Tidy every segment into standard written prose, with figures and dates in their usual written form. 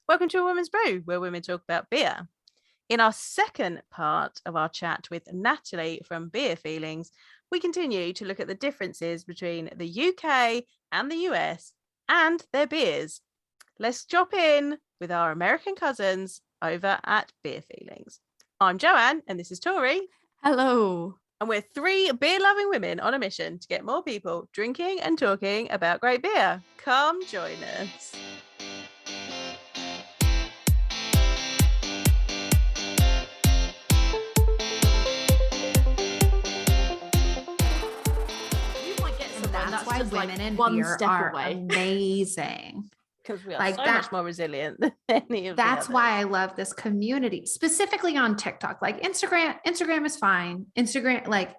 Welcome to A Woman's Brew, where women talk about beer. In our second part of our chat with Natalie from Beer Feelings, we continue to look at the differences between the UK and the US and their beers. Let's jump in with our American cousins over at Beer Feelings. I'm Joanne, and this is Tori. Hello. And we're three beer-loving women on a mission to get more people drinking and talking about great beer. Come join us. That's why women in beer are amazing. Because we are so much more resilient than any of the others. That's why I love this community, specifically on TikTok. Like Instagram is fine. Instagram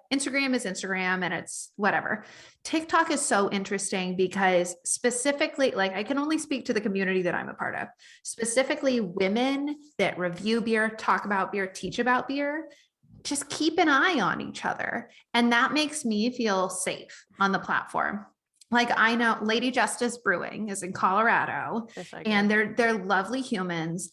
is Instagram and it's whatever. TikTok is so interesting because specifically, like I can only speak to the community that I'm a part of. Specifically, women that review beer, talk about beer, teach about beer. Just keep an eye on each other. And that makes me feel safe on the platform. Like I know Lady Justice Brewing is in Colorado and they're lovely humans.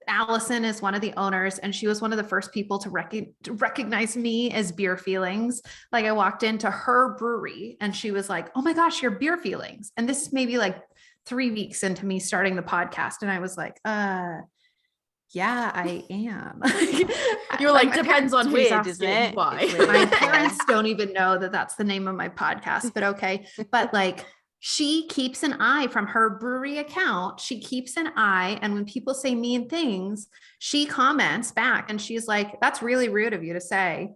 Allison is one of the owners and she was one of the first people to recognize me as Beer Feelings. Like I walked into her brewery and she was like, "Oh my gosh, you're Beer Feelings." And this is maybe like 3 weeks into me starting the podcast. And I was like, yeah, I am. You're like depends on who's asking why. My parents don't even know that that's the name of my podcast, but okay. But like she keeps an eye from her brewery account. She keeps an eye. And when people say mean things, she comments back and she's like, "That's really rude of you to say.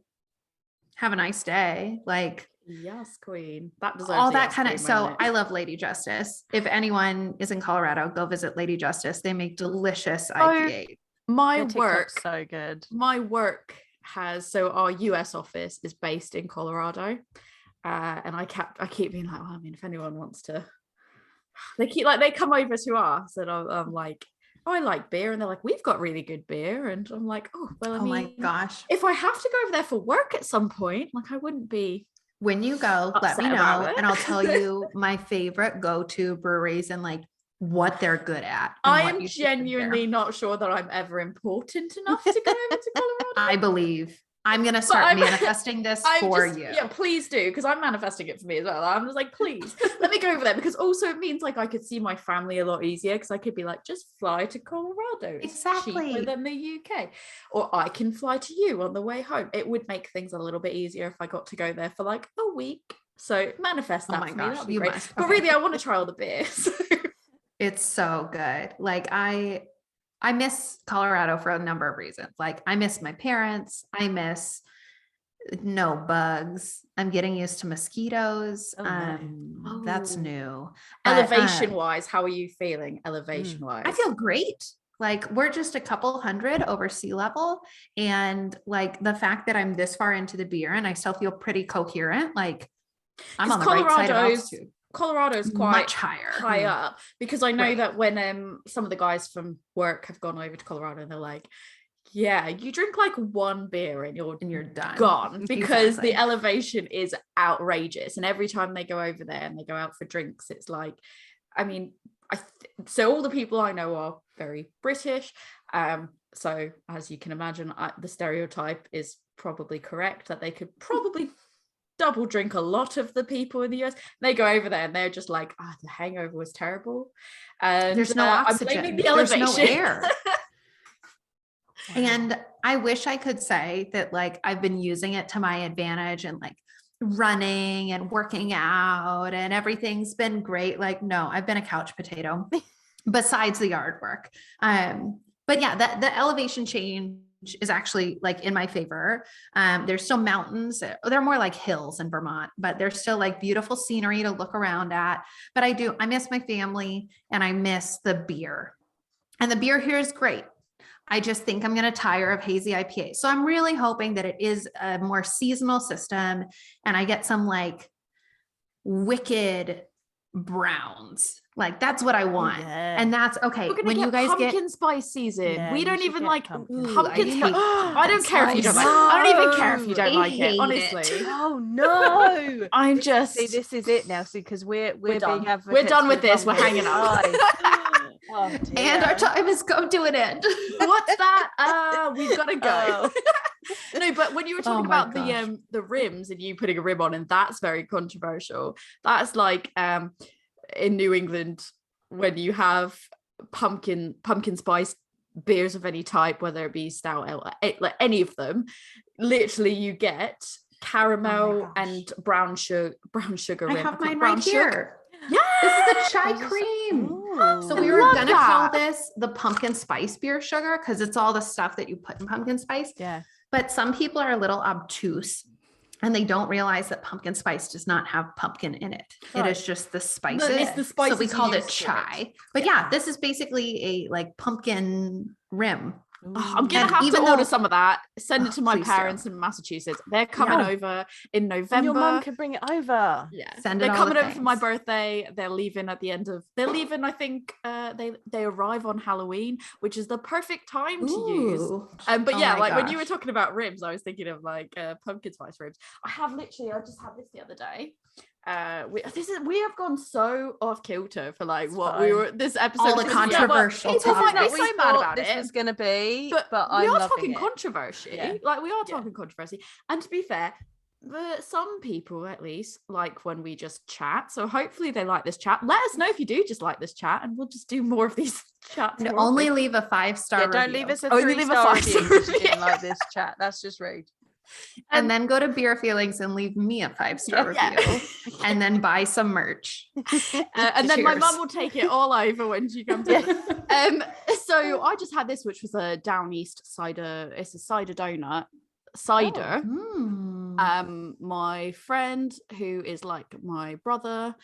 Have a nice day." Like, yes, queen. That deserves all that kind of. So I love Lady Justice. If anyone is in Colorado, go visit Lady Justice. They make delicious IPA. My work, so good. My work our US office is based in Colorado, and I keep being like, well, I mean, if anyone wants to, they come over to us, and I'm like, "Oh, I like beer," and they're like, "We've got really good beer," and I'm like, "Oh, well, I mean, my gosh, if I have to go over there for work at some point, like I wouldn't be." When you go, let me know, and I'll tell you my favorite go-to breweries and like what they're good at. I am genuinely not sure that I'm ever important enough to go over to Colorado. I believe I'm going to start manifesting this for you. Yeah, please do, because I'm manifesting it for me as well. I'm just like, please, let me go over there, because also it means like I could see my family a lot easier, because I could be like, just fly to Colorado. It's cheaper than the UK. Or I can fly to you on the way home. It would make things a little bit easier if I got to go there for like a week. So manifest that for me. That'd be great. But really, I want to try all the beers. It's so good. Like I miss Colorado for a number of reasons. Like I miss my parents. I miss no bugs. I'm getting used to mosquitoes. That's new. Elevation wise, how are you feeling? Elevation wise, I feel great. Like we're just a couple hundred over sea level. And like the fact that I'm this far into the beer and I still feel pretty coherent. Like I'm on the right side of altitude. Colorado's quite much high up, because I know that when some of the guys from work have gone over to Colorado and they're like, yeah, you drink like one beer and you're done, gone, because the elevation is outrageous. And every time they go over there and they go out for drinks, it's like, I mean, so all the people I know are very British. So as you can imagine, the stereotype is probably correct, that they could probably double drink a lot of the people in the US. They go over there and they're just like, the hangover was terrible. And there's no oxygen. I'm blaming the elevation. There's no air. And I wish I could say that like I've been using it to my advantage and like running and working out and everything's been great. Like, no, I've been a couch potato besides the yard work. But yeah, the elevation change is actually like in my favor. There's still mountains. They're more like hills in Vermont, but there's still like beautiful scenery to look around at. But I miss my family and I miss the beer. And the beer here is great. I just think I'm going to tire of hazy IPA. So I'm really hoping that it is a more seasonal system and I get some like wicked browns. Like that's what I want. And that's okay. When you guys get pumpkin spice season, we don't even like pumpkin spice. I don't care if you don't like it. I don't even care if you don't like it, honestly. Oh no. I'm just see, this is it now. See, because we're done. being We're done with this. We're hanging up. Oh, And our time has come to an end. What's that? We've got to go. Oh. No, but when you were talking about the rims and you putting a rim on, and that's very controversial. That's like in New England when you have pumpkin spice beers of any type, whether it be stout ale, like any of them, literally you get caramel and brown sugar I rim. have mine brown right sugar. here. Yeah, This is the chai cream. So we were gonna call this the pumpkin spice beer sugar because it's all the stuff that you put in pumpkin spice. Yeah. But some people are a little obtuse and they don't realize that pumpkin spice does not have pumpkin in it. Right. It is just the spices. It's the spices so we called it used for it. chai. But yeah, this is basically a like pumpkin rim. Oh, I'm gonna And have to even order though- some of that. Send it to my please do. parents in Massachusetts. They're coming over in November. And your mum can bring it over. Yeah, Send it they're all coming the over for my things. birthday. They're leaving at the end of. They're leaving. I think they arrive on Halloween, which is the perfect time to use. Ooh. But Oh yeah, my like when you were gosh. talking about ribs, I was thinking of like pumpkin spice ribs. I just had this the other day. We have gone so off kilter for like It's what fine. we were this episode. All the because, yeah, controversial people might be topics. so mad about this it. was going to be, But but we I'm are loving talking it. controversy. Yeah. Like we are Yeah. talking controversy. And to be fair, some people at least like when we just chat. So hopefully they like this chat. Let us know if you do just like this chat, and we'll just do more of these chats. And more only often. leave a 5-star Yeah, review. don't leave us a Only leave a 3-star five-star review because you review. didn't like this chat. That's just rude. And then go to Beer Feelings and leave me a 5-star Yeah. review. And then buy some merch. And then my Cheers. mum will take it all over when she comes in. So I just had this, which was a down east cider. It's a cider donut. Cider. Mm. My friend, who is like my brother,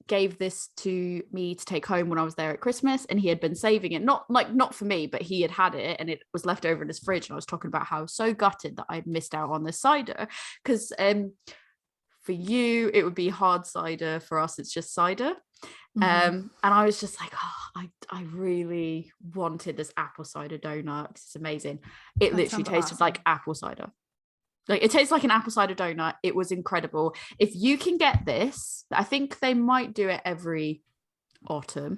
gave this to me to take home when I was there at Christmas, and he had been saving it, not for me, but he had it, and it was left over in his fridge. And I was talking about how I was so gutted that I missed out on this cider, because for you it would be hard cider, for us it's just cider. And I was just like, oh, I really wanted this apple cider donut. It's amazing. It That literally sounds tasted awesome. like apple cider. Like it tastes like an apple cider donut. It was incredible. If you can get this, I think they might do it every autumn.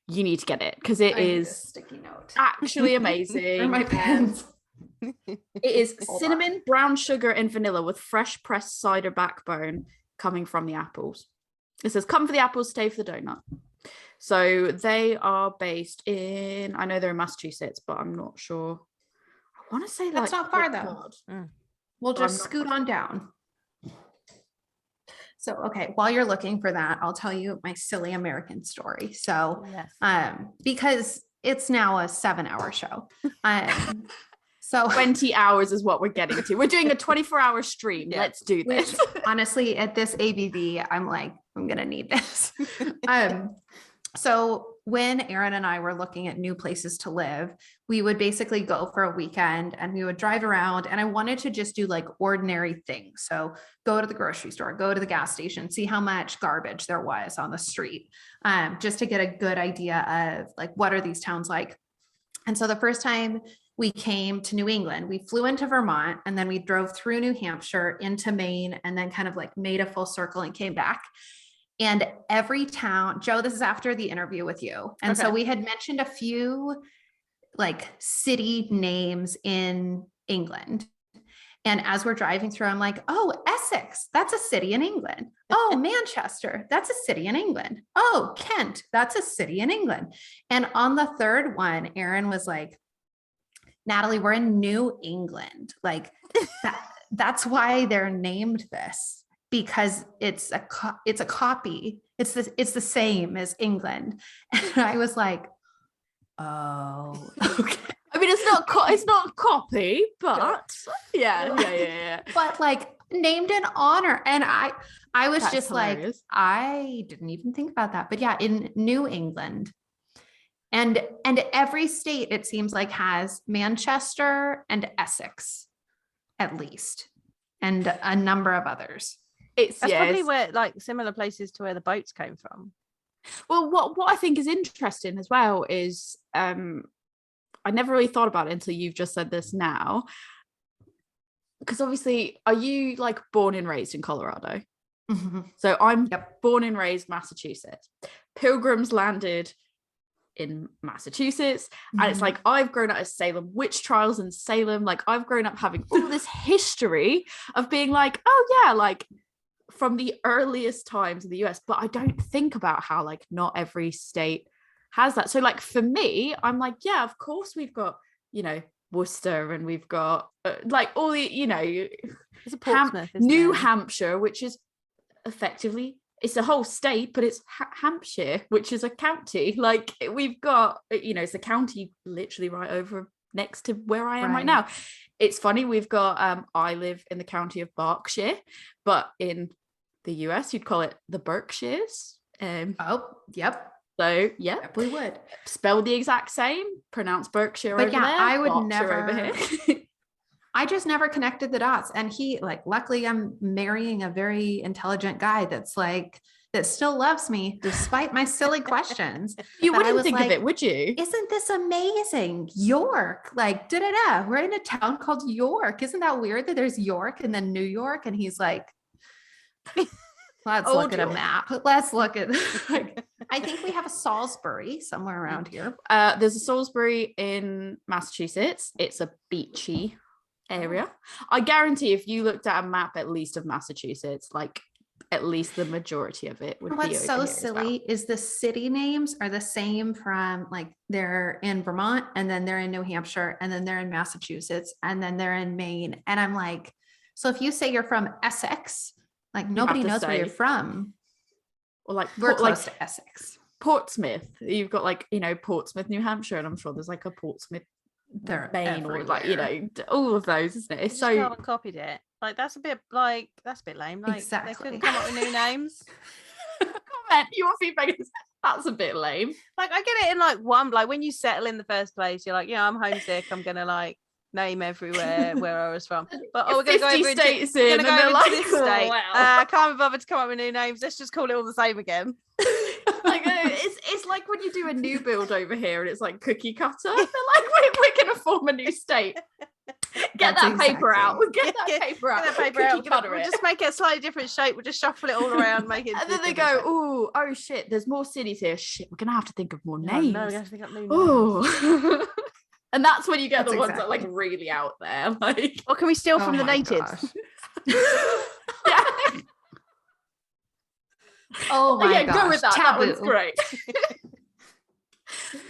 You need to get it because it I need a is sticky note. actually amazing. Where are my pens? It is Hold cinnamon, brown sugar, and vanilla with fresh pressed cider backbone coming from the apples. It says, "Come for the apples, stay for the donut." So they are based in, I know they're in Massachusetts, but I'm not sure. I want to say That's like not far, Cape though. Cod. We'll But I'm just not scoot on down. So, okay, while you're looking for that, I'll tell you my silly American story. So, Yes. because it's now a 7-hour show. So 20 hours is what we're getting to. We're doing a 24-hour stream. Yeah. Let's do which this. honestly, at this ABV, I'm like, I'm gonna need this. So when Aaron and I were looking at new places to live, we would basically go for a weekend and we would drive around, and I wanted to just do like ordinary things. So go to the grocery store, go to the gas station, see how much garbage there was on the street, just to get a good idea of like, what are these towns like? And so the first time we came to New England, we flew into Vermont, and then we drove through New Hampshire into Maine, and then kind of like made a full circle and came back. And every town, Joe, this is after the interview with you. And so Okay. we had mentioned a few like city names in England. And as we're driving through, I'm like, oh, Essex, that's a city in England. Oh, Manchester, that's a city in England. Oh, Kent, that's a city in England. And on the third one, Aaron was like, Natalie, we're in New England. Like that's why they're named this, because it's a copy. It's the same as England. And I was like, oh, okay. I mean, it's not copy, but yeah. But like named in honor. And I was That's just hilarious. like, I didn't even think about that. But yeah, in New England. And every state, it seems like, has Manchester and Essex, at least, and a number of others. It's That's probably it's- where like similar places to where the boats came from. Well, what I think is interesting as well is I never really thought about it until you've just said this now. Because obviously, are you like born and raised in Colorado? So I'm Yep. born and raised Massachusetts. Pilgrims landed in Massachusetts. And it's like, I've grown up as Salem, witch trials in Salem. Like, I've grown up having all this history of being like, oh yeah, like from the earliest times in the US, but I don't think about how like not every state has that. So like for me, I'm like, yeah, of course we've got, you know, Worcester, and we've got like all the, you know, It's a Portsmouth, New Hampshire, which is effectively, it's a whole state, but it's Hampshire, which is a county. Like we've got, you know, it's a county literally right over next to where I am right now. It's funny, we've got I live in the county of Berkshire, but in the US you'd call it the Berkshires. Oh, yep. So yeah, we would spell the exact same, pronounce Berkshire but over yeah, there. I would Berkshire never over here. I just never connected the dots. And he like, luckily I'm marrying a very intelligent guy that's like, that still loves me despite my silly questions. You But I wouldn't was think like, of it, would you? isn't this amazing? York, like, da-da-da. We're in a town called York. Isn't that weird that there's York and then New York? And he's like, let's Old look at a York. map. Let's look at, like, I think we have a Salisbury somewhere around here. There's a Salisbury in Massachusetts. It's a beachy area. I guarantee if you looked at a map at least of Massachusetts, like at least the majority of it would be What's so over here silly is the city names are the same from like they're in Vermont and then they're in New Hampshire and then they're in Massachusetts and then they're in Maine. And I'm like, so if you say you're from Essex, like nobody knows where you're from. Or like We're close to Essex. Portsmouth. You've got like, you know, Portsmouth, New Hampshire, and I'm sure there's like a Portsmouth, Maine, or like, you know, all of those, isn't it? It's so just copied it. Like that's a bit lame. Like Exactly. they couldn't come up with new names. comment. Your feedback is that's a bit lame. Like I get it in like one, like when you settle in the first place, you're like, yeah, I'm homesick. I'm gonna like name everywhere where I was from. But we're gonna go over states into, in, we're gonna go over like, to this state. wow. I can't be bothered to come up with new names. Let's just call it all the same again. Like it's like when you do a new build over here and it's like cookie cutter. They're like, we're gonna form a new state. Get that paper out. Get that paper out. Get that paper out. We'll just make it a slightly different shape. We'll just shuffle it all around, make it. And then they go, oh shit, there's more cities here. Shit, we're gonna have to think of more names. No, we have to think of new names. Oh. And that's when you get That's the ones that exactly. are like really out there. Like, Or can we steal Oh from the my natives? yeah. Oh my Yeah, gosh. go with that. Taboo. That one's great.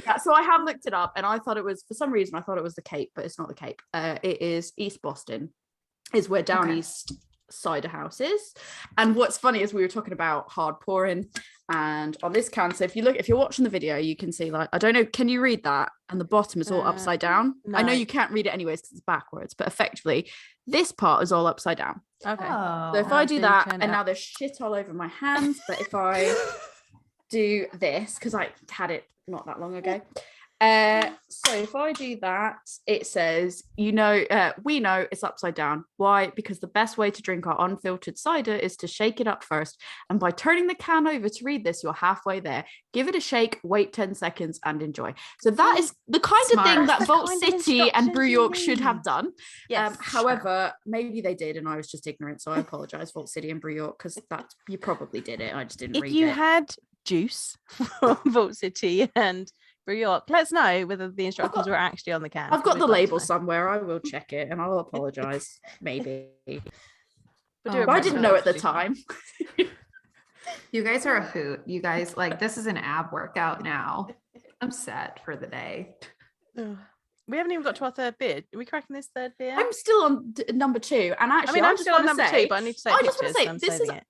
Yeah, so I have looked it up and I thought it was, for some reason, I thought it was the Cape, but it's not the Cape. It is East Boston, is where Down East cider house is. And what's funny is we were talking about hard pouring, and on this can, so if you're watching the video, you can see, like, I don't know, can you read that? And the bottom is all upside down. No. I know you can't read it anyways because it's backwards, but effectively this part is all upside down. Okay. Oh, So if I do that, turn it and now up. there's shit all over my hands, but if I do this, because I had it not that long ago. So if I do that, it says, we know it's upside down. Why? Because the best way to drink our unfiltered cider is to shake it up first. And by turning the can over to read this, you're halfway there. Give it a shake, wait 10 seconds and enjoy. So that is the kind of thing that That's the Vault kind of City and Brew York instructions should you have need. done. Yes, However, maybe they did and I was just ignorant. So I apologize, Vault City and Brew York, because that you probably did it. I just didn't if read you it. had juice from Vault City and Brew York, let us know whether the instructions were actually on the can. I've got the We'd like to label know. somewhere. I will check it and I'll apologize. Maybe. We'll do Oh a But I my didn't press know release at the to do time. You guys are a hoot. You guys, like, this is an ab workout now. I'm set for the day. that. Ugh. We haven't even got to our third beer. Are we cracking this third beer? I'm still on number 2. And actually, I mean, I'm still on number say, 2, but I need to say I just want to say, I'm this is saving it.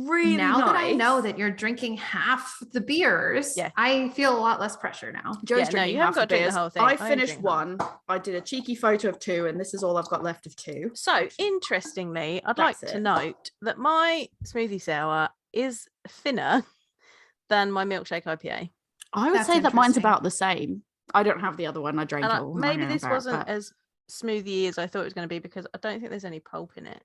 really Now nice. that I know that you're drinking half the beers, Yeah. I feel a lot less pressure now. Joe's Yeah, no, drinking you haven't half got to the drink the beers. whole thing. I I only finished drink half. one. I did a cheeky photo of 2, and this is all I've got left of 2. So, interestingly, I'd like That's to it. note that my smoothie sour is thinner than my milkshake IPA. I would That's say that mine's interesting. about the same. I don't have the other one. I drank And it all. maybe I know this about, wasn't but- as smoothie as I thought it was going to be because I don't think there's any pulp in it.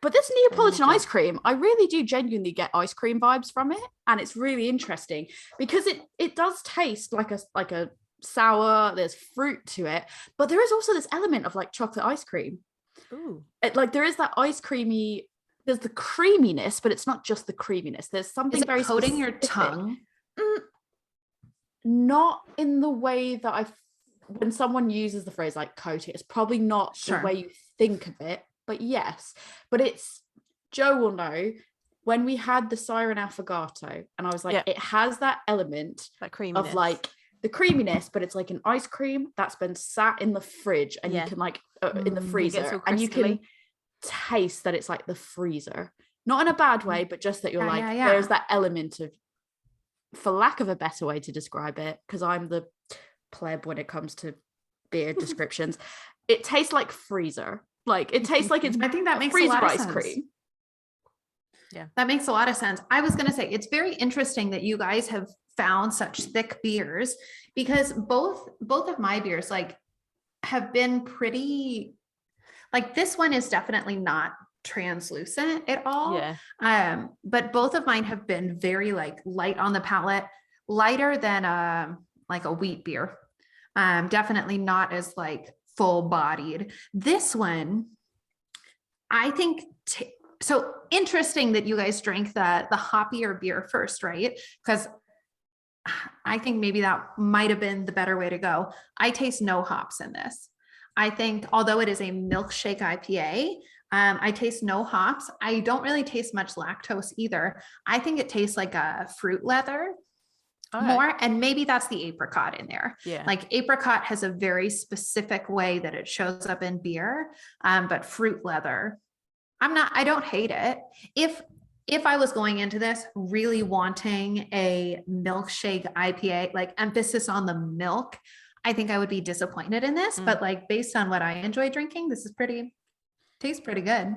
But this Neapolitan Okay. ice cream, I really do genuinely get ice cream vibes from it, and it's really interesting because it does taste like a sour. There's fruit to it, but there is also this element of like chocolate ice cream. Ooh. Like there is that ice creamy. There's the creaminess, but it's not just the creaminess. There's something Is it very coating your specific. tongue? not in the way that when someone uses the phrase like coating, it's probably not the way you think of it, but yes. But it's, Joe will know, when we had the Siren Affogato, and I was like, it has that element of like the creaminess, but it's like an ice cream that's been sat in the fridge, and you can like in the freezer, and you can taste that it's like the freezer, not in a bad way, but just that you're there's that element of, for lack of a better way to describe it, because I'm the pleb when it comes to beer descriptions, it tastes like freezer. Like it tastes like it's, I think that makes freezer a lot of ice sense. cream. Yeah, that makes a lot of sense. I was going to say, it's very interesting that you guys have found such thick beers, because both of my beers like have been pretty, like this one is definitely not translucent at all. But both of mine have been very like light on the palate, lighter than like a wheat beer. Definitely not as like full bodied. This one, I think, so interesting that you guys drank the hoppier beer first, right? Because I think maybe that might have been the better way to go. I taste no hops in this. I think, although it is a milkshake IPA, I taste no hops. I don't really taste much lactose either. I think it tastes like a fruit leather more, and maybe that's the apricot in there. Like apricot has a very specific way that it shows up in beer, but fruit leather, I don't hate it. If I was going into this really wanting a milkshake IPA, like emphasis on the milk, I think I would be disappointed in this, but like based on what I enjoy drinking, this is tastes pretty good.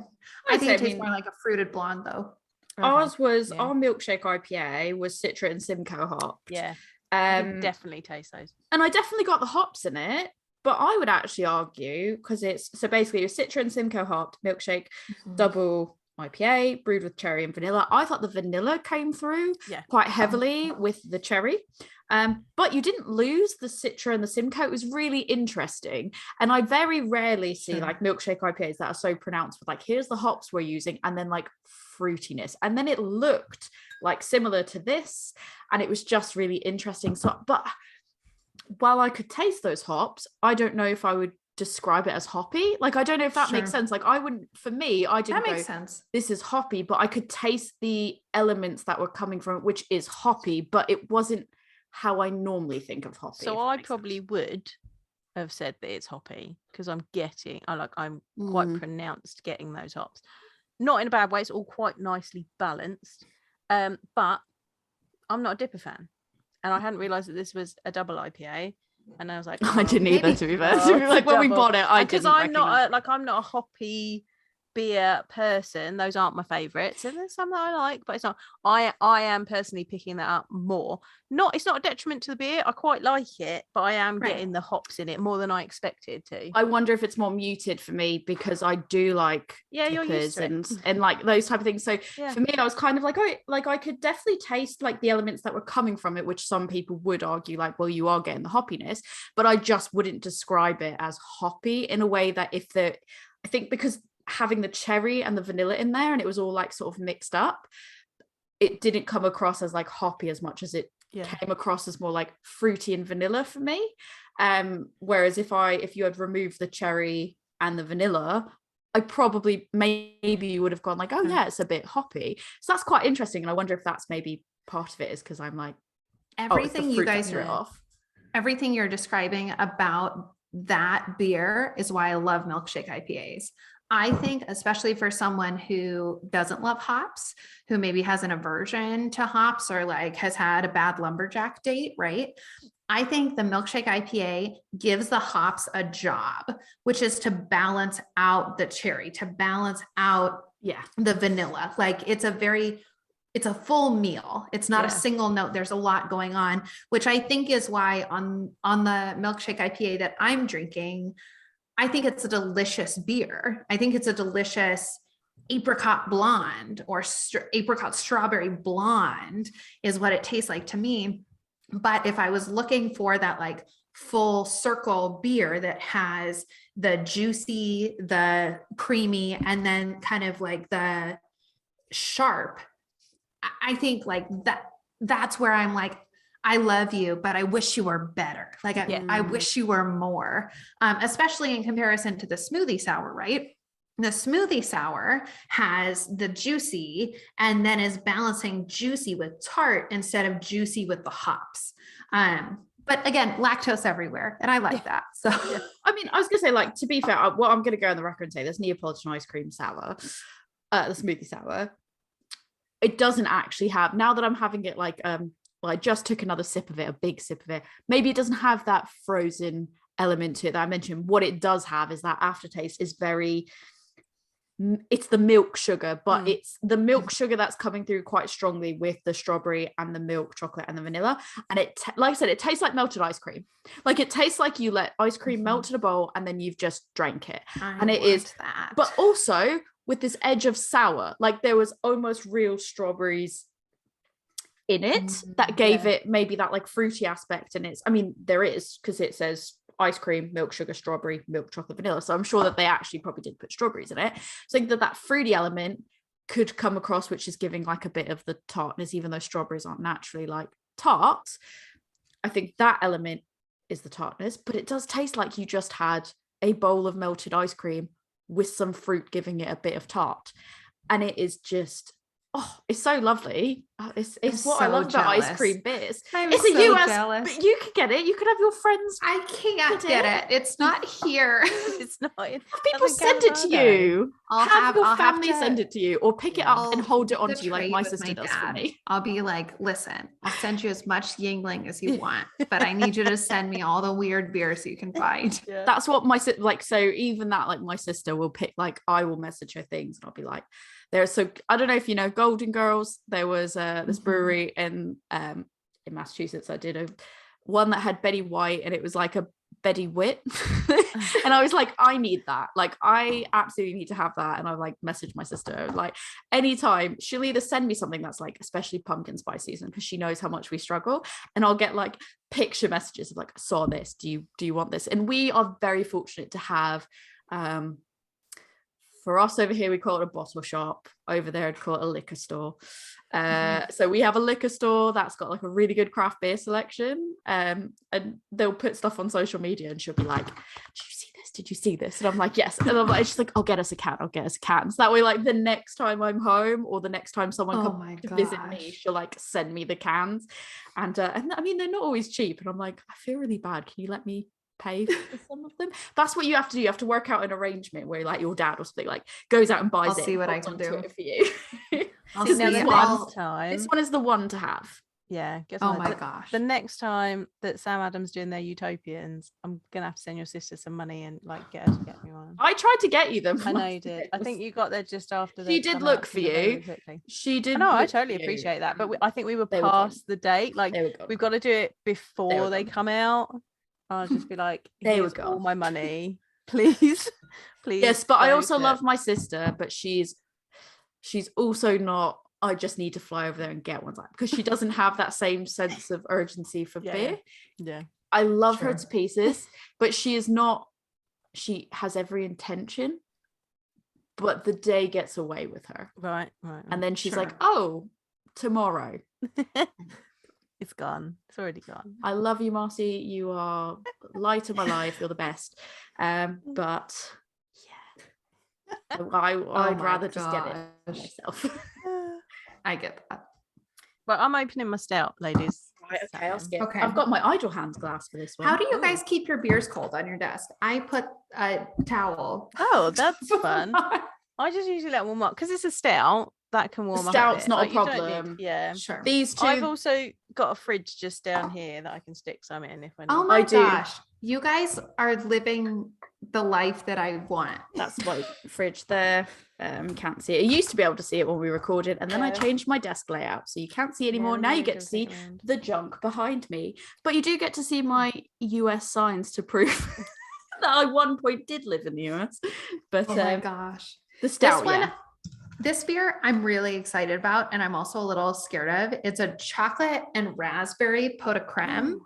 I think it tastes more like a fruited blonde though. Ours was, our milkshake IPA was Citra and Simcoe hops. I can definitely taste those. And I definitely got the hops in it, but I would actually argue, because it's, so basically it was Citra and Simcoe hopped milkshake, double IPA, brewed with cherry and vanilla. I thought the vanilla came through quite heavily with the cherry. But you didn't lose the Citra and the Simcoe. It was really interesting. And I very rarely see like milkshake IPAs that are so pronounced with like, here's the hops we're using, and then like fruitiness. And then it looked like similar to this, and it was just really interesting. So, but while I could taste those hops, I don't know if I would describe it as hoppy. Like, I don't know if that makes sense. Like, I wouldn't, for me, I didn't that makes sense. This is hoppy, but I could taste the elements that were coming from it, which is hoppy, but it wasn't how I normally think of hoppy. So I probably would have said that it's hoppy, because I'm quite pronounced getting those hops. Not in a bad way, it's all quite nicely balanced. But I'm not a Dipper fan. And I hadn't realised that this was a double IPA. And I was like, I didn't either, to be fair. Like when we bought it, I didn't. Because I'm not a hoppy beer person. Those aren't my favourites. And there's some that I like, but it's not. I am personally picking that up more. It's not a detriment to the beer. I quite like it, but I am getting the hops in it more than I expected to. I wonder if it's more muted for me, because I do like you're used to and like those type of things. So for me, I was kind of like, oh, like I could definitely taste like the elements that were coming from it, which some people would argue like, well, you are getting the hoppiness, but I just wouldn't describe it as hoppy in a way that I think because having the cherry and the vanilla in there, and it was all like sort of mixed up, it didn't come across as like hoppy as much as it came across as more like fruity and vanilla for me. Whereas if you had removed the cherry and the vanilla, I probably maybe you would have gone like, oh yeah, it's a bit hoppy. So that's quite interesting, and I wonder if that's maybe part of it, is because I'm like, everything you guys are everything you're describing about that beer is why I love milkshake IPAs. I think, especially for someone who doesn't love hops, who maybe has an aversion to hops, or like has had a bad lumberjack date, right? I think the milkshake IPA gives the hops a job, which is to balance out the cherry, to balance out the vanilla. Like it's a full meal. It's not a single note. There's a lot going on, which I think is why on the milkshake IPA that I'm drinking, I think it's a delicious beer. I think it's a delicious apricot blonde, or apricot strawberry blonde is what it tastes like to me. But if I was looking for that like full circle beer that has the juicy, the creamy, and then kind of like the sharp, I think like that's where I'm like, I love you, but I wish you were better. Like I wish you were more, especially in comparison to the smoothie sour, right? The smoothie sour has the juicy and then is balancing juicy with tart instead of juicy with the hops. But again, lactose everywhere. And I like that. So, I mean, I was going to say, like, to be fair, what I'm going to go on the record and say, this Neapolitan ice cream sour, the smoothie sour, it doesn't actually have, now that I'm having it like, well, I just took another sip of it, a big sip of it. Maybe it doesn't have that frozen element to it that I mentioned. What it does have is that aftertaste is very, it's the milk sugar, but it's the milk sugar that's coming through quite strongly with the strawberry and the milk chocolate and the vanilla. And it, like I said, it tastes like melted ice cream. Like it tastes like you let ice cream melt in a bowl and then you've just drank it. And it is that. But also with this edge of sour, like there was almost real strawberries in it that gave it maybe that like fruity aspect. And it's, I mean, there is, because it says ice cream, milk sugar, strawberry, milk chocolate, vanilla. So I'm sure that they actually probably did put strawberries in it. So I think that fruity element could come across, which is giving like a bit of the tartness, even though strawberries aren't naturally like tarts. I think that element is the tartness, but it does taste like you just had a bowl of melted ice cream with some fruit giving it a bit of tart. And it is just, oh, it's so lovely. It's what I love about ice cream beers. It's a US, jealous. But you could get it. You could have your friends. I can't get it. It's not here. It's not. People send it to you. I'll have your family send it to you, or pick it up and hold it onto you like my sister does for me. I'll be like, listen, I'll send you as much Yingling as you want, but I need you to send me all the weird beers you can find. Yeah. That's what my sister, like, so even that, like my sister will pick, like I will message her things and I'll be like, so I don't know if you know Golden Girls. There was this brewery in Massachusetts. I did one that had Betty White, and it was like a Betty Whit. And I was like, I need that. Like, I absolutely need to have that. And I like messaged my sister, like anytime she'll either send me something that's like especially pumpkin spice season, because she knows how much we struggle, and I'll get like picture messages of like, I saw this. Do you want this? And we are very fortunate to have for us over here, we call it a bottle shop. Over there, I'd call it a liquor store. So we have a liquor store that's got like a really good craft beer selection. And they'll put stuff on social media, and she'll be like, "Did you see this? Did you see this?" And I'm like, "Yes." And I'm like, she's like, "I'll get us a can. I'll get us a can." So that way, like the next time I'm home, or the next time someone comes to visit me, she'll like send me the cans. And I mean, they're not always cheap. And I'm like, I feel really bad. Can you let me pay for some of them? That's what you have to do. You have to work out an arrangement where like your dad or something like goes out and buys it. I'll see what I can do for you. This one is the one to have. Yeah. Oh my gosh. The next time that Sam Adams doing their Utopians, I'm gonna have to send your sister some money and like get her to get me one. I tried to get you them. I know you did. I think you got there just after. She did look for you. She did. No, I totally appreciate that. But I think we were past the date. Like we've got to do it before they come out. I'll just be like, here's all my money, please. Yes, but I also love my sister, but she's also not, I just need to fly over there and get one, because she doesn't have that same sense of urgency for beer. Yeah. I love her to pieces, but she is not, she has every intention, but the day gets away with her. Right. And then she's like, oh, tomorrow. It's gone. It's already gone. I love you, Marcy. You are light of my life. You're the best. But yeah, I'd rather just get it myself. I get that. Well, I'm opening my stout, ladies. Right, okay, I'll skip. Okay. I've got my idle hands glass for this one. How do you guys keep your beers cold on your desk? I put a towel. Oh, that's fun. I just usually let them warm up because it's a stout. That can warm up. Stout's not a problem. Yeah, sure. These two. I've also got a fridge just down here that I can stick some in if I need. Oh my gosh, you guys are living the life that I want. That's my fridge there. Can't see it. I used to be able to see it when we recorded, and then I changed my desk layout, so you can't see anymore. Now you get to see the junk behind me, but you do get to see my US signs to prove that I at one point did live in the US. But oh my gosh, the stout one. This beer I'm really excited about, and I'm also a little scared of. It's a chocolate and raspberry pot de creme.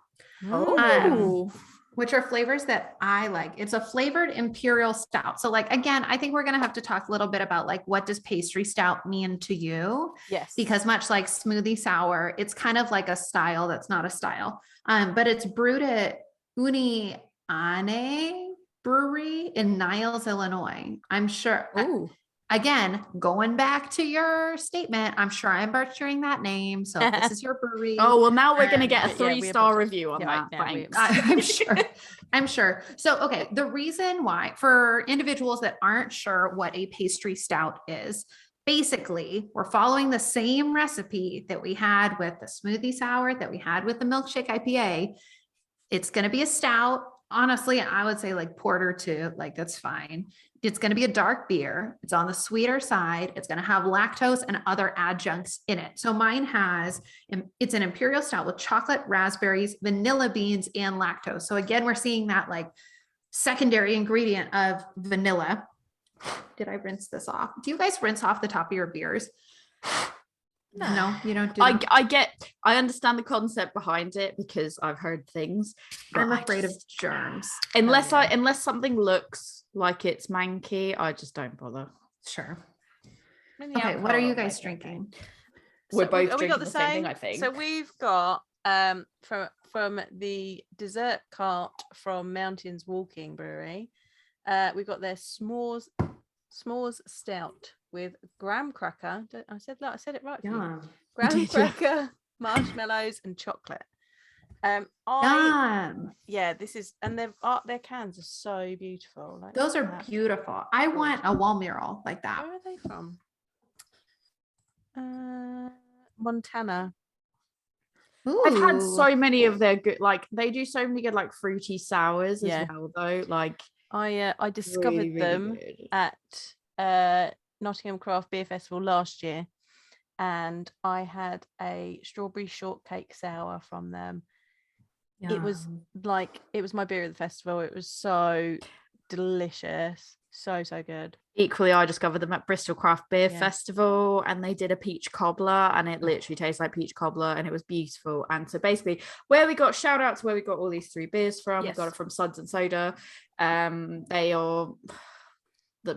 which are flavors that I like. It's a flavored imperial stout. So like, again, I think we're going to have to talk a little bit about like, what does pastry stout mean to you? Yes. Because much like smoothie sour, it's kind of like a style that's not a style. But it's brewed at Uni Ane Brewery in Niles, Illinois. I'm sure. Oh, Again, going back to your statement, I'm sure I'm butchering that name. So if this is your brewery. oh well, now we're gonna get a Yeah, we 3-star apologize. review on Yeah, that. right, Thanks. I'm sure. So, okay. The reason why, for individuals that aren't sure what a pastry stout is, basically we're following the same recipe that we had with the smoothie sour, that we had with the milkshake IPA. It's going to be a stout. Honestly, I would say like porter too, like that's fine. It's going to be a dark beer. It's on the sweeter side. It's going to have lactose and other adjuncts in it. So mine it's an imperial stout with chocolate, raspberries, vanilla beans, and lactose. So again, we're seeing that like secondary ingredient of vanilla. Did I rinse this off? Do you guys rinse off the top of your beers? No, you don't do that. I understand the concept behind it because I've heard things. I'm afraid of germs. Unless something looks like it's manky, I just don't bother. Sure. Okay, what are you guys drinking? We're both we drinking got the same thing, I think. So we've got from the dessert cart from Mountains Walking Brewery. We've got their s'mores stout with graham cracker. I said it right. Yeah. Graham cracker, marshmallows, and chocolate. This is, and their cans are so beautiful. Like, those are beautiful. I want a wall mural like that. Where are they from? Montana. Ooh. I've had so many of their good, like they do so many good like fruity sours as well though. Like I discovered really, really them good. at Nottingham Craft Beer Festival last year, and I had a strawberry shortcake sour from them. It was my beer of the festival. It was so delicious, so good. Equally, I discovered them at Bristol Craft Beer Festival, and they did a peach cobbler, and it literally tastes like peach cobbler, and it was beautiful. And so basically, where we got all these 3 beers from. We got it from Suds and Soda. They are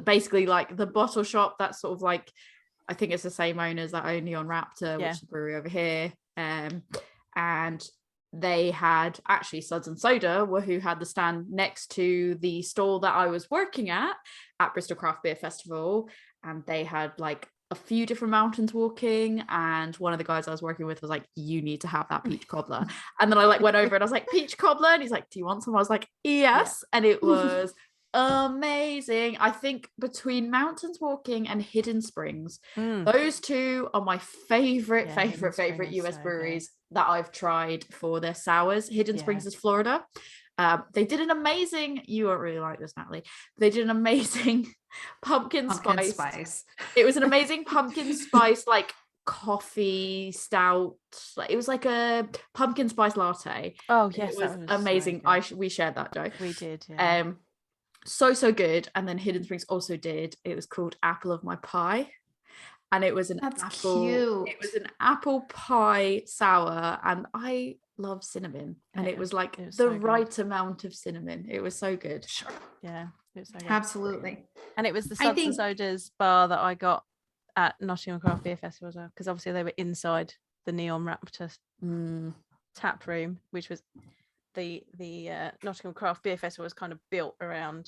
basically like the bottle shop that's sort of like, I think it's the same owners that own Neon Raptor, which is the brewery over here. And they had actually Suds and Soda who had the stand next to the stall that I was working at Bristol Craft Beer Festival, and they had like a few different Mountains Walking, and one of the guys I was working with was like, you need to have that peach cobbler. And then I like went over and I was like, peach cobbler, and he's like, do you want some? I was like, yes. And it was amazing. I think between Mountains Walking and Hidden Springs, those two are my favorite US breweries that I've tried for their sours. Hidden Springs is Florida. They did an amazing, you won't really like this, Natalie, they did an amazing pumpkin spice. It was an amazing pumpkin spice like coffee stout. Like it was like a pumpkin spice latte. Oh yes, it was amazing. We shared that, Joe. We did. So good. And then Hidden Springs also did, it was called Apple of My Pie, and it was cute. It was an apple pie sour, and I love cinnamon, and it was like the right amount of cinnamon. It was so good. Sure. Yeah, it was so good. Absolutely. And it was the Suds and Sodas bar that I got at Nottingham Craft Beer Festival as well, because obviously they were inside the Neon Raptor tap room, which was the Nottingham Craft Beer Festival was kind of built around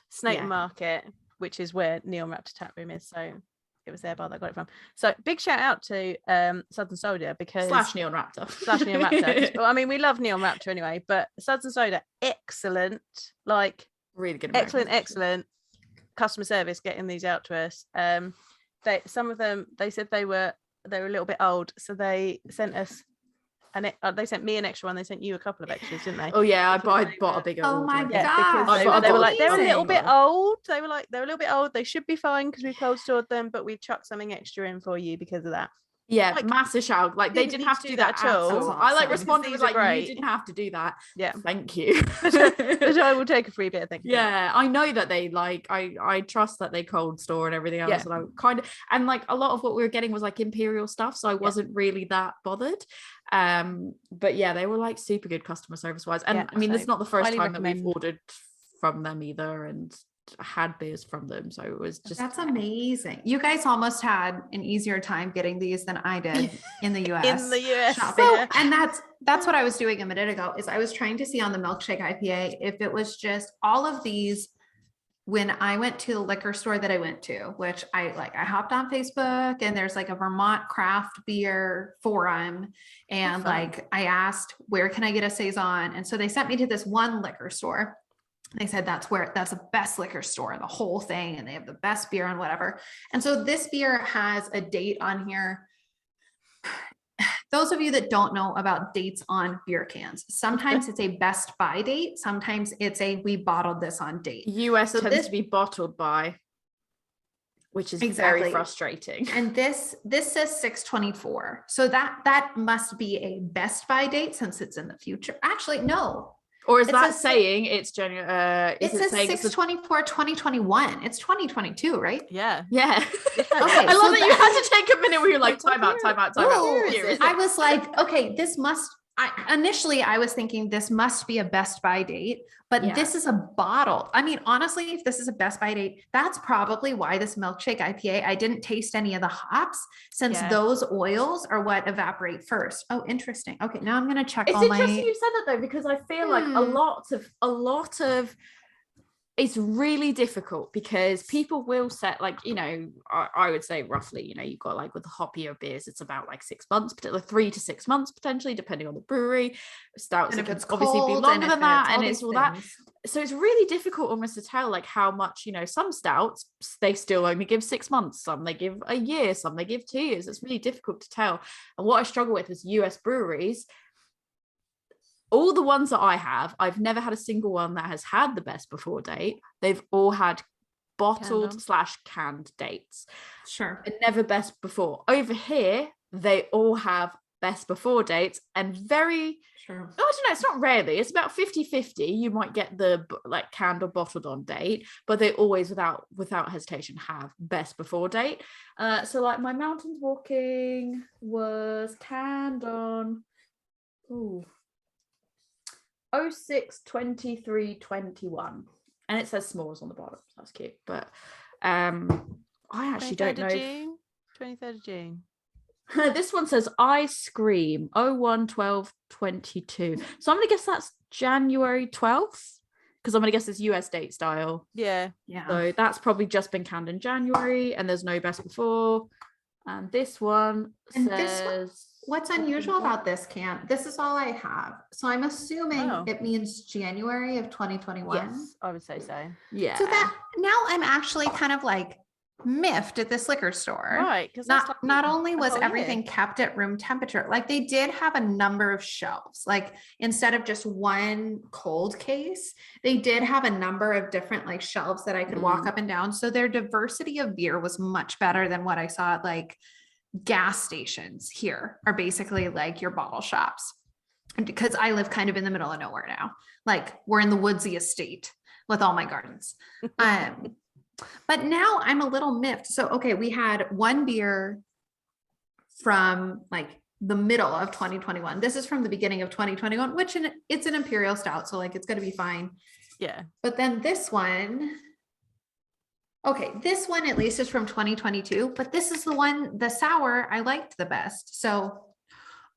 Snake Market, which is where Neon Raptor tap room is. So it was their bar that I got it from. So big shout out to Suds and Soda, because / Neon Raptor. Well, I mean, we love Neon Raptor anyway, but Suds and Soda, excellent, like really good, excellent customer service getting these out to us. Some of them, they said they were a little bit old, so they sent us. And they sent me an extra one. They sent you a couple of extras, didn't they? Oh yeah, I bought a bigger. Oh my god! Because they were like, they're a little bit old. They were like, they're a little bit old. They should be fine because we cold stored them, but we chucked something extra in for you because of that. Yeah, Like, massive shout. Like they didn't need have to do that at all. That's I like awesome. responded These with are like, you great. didn't have to do that. Yeah. Thank you. But I will take a free beer, thank you. Yeah, I know that they like I trust that they cold store and everything else. Yeah. And I kind of, and like a lot of what we were getting was like imperial stuff, so I wasn't really that bothered. But yeah, they were like super good customer service wise. And Yeah, I mean, so this is not the first highly time that we've recommend. ordered from them either, and had beers from them, so it was just That's amazing. You guys almost had an easier time getting these than I did in the US. In the US, shopping. yeah. And that's what I was doing a minute ago, is I was trying to see on the milkshake IPA if it was just all of these. When I went to the liquor store that I went to, which I hopped on Facebook, and there's like a Vermont craft beer forum. And like, I asked, where can I get a Saison? And so they sent me to this one liquor store. They said that's the best liquor store in the whole thing, and they have the best beer and whatever. And so this beer has a date on here. Those of you that don't know about dates on beer cans, sometimes it's a best by date, sometimes it's a we bottled this on date. US So tends this- to be bottled by, which is Exactly. very frustrating. And this says 6/24. So that must be a best by date since it's in the future. Actually, no. Or is It that says- saying it's January? It says 6/24, 2021. It's 2022, right? Yeah. Yeah. Okay, I so love that you that- had to take a minute where you're like, time out. Oh, Here is it. I was like, okay, initially I was thinking this must be a best by date, but Yeah. this is a bottle. I mean, honestly, if this is a best by date, that's probably why this milkshake IPA, I didn't taste any of the hops, since Yeah. those oils are what evaporate first. Oh, interesting. Okay, now I'm going to check It's all interesting my. you said that though, because I feel like a lot of it's really difficult, because people will set like, you know, I would say roughly, you know, you've got like with the hoppier beers, it's about like 6 months, 3 to 6 months potentially, depending on the brewery. Stouts, And it if can it's obviously be cold, longer and than if that, it's and all it's these all that. things. So it's really difficult almost to tell like how much, you know, some stouts they still only give 6 months, some they give a year, some they give 2 years. It's really difficult to tell. And what I struggle with is US breweries. All the ones that I have, I've never had a single one that has had the best before date. They've all had bottled / canned dates. Sure. But never best before. Over here, they all have best before dates, and very, Sure. I don't know, it's not rarely, it's about 50-50. You might get the like canned or bottled on date, but they always without hesitation have best before date. So like my Mountains Walking was canned on 06/23/21, and it says s'mores on the bottom. That's cute. But I actually don't know. 23rd of June. This one says ice cream 01/12/22. So I'm gonna guess that's January 12th, because I'm gonna guess it's US date style. Yeah. So that's probably just been canned in January, and there's no best before. And this one says What's unusual about this can? This is all I have. So I'm assuming Oh. it means January of 2021. Yes, I would say so. yeah. So that now I'm actually kind of like miffed at this liquor store. Right. Because Not only was everything kept at room temperature, like they did have a number of shelves. Like instead of just one cold case, they did have a number of different like shelves that I could walk up and down. So their diversity of beer was much better than what I saw at like gas stations here are basically like your bottle shops. And because I live kind of in the middle of nowhere now, like we're in the woodsy estate with all my gardens. But now I'm a little miffed. So, okay, we had one beer from like the middle of 2021. This is from the beginning of 2021, which it's an imperial stout. So like, it's going to be fine. Yeah. But then this one, okay, this one at least is from 2022, but this is the one, the sour I liked the best. So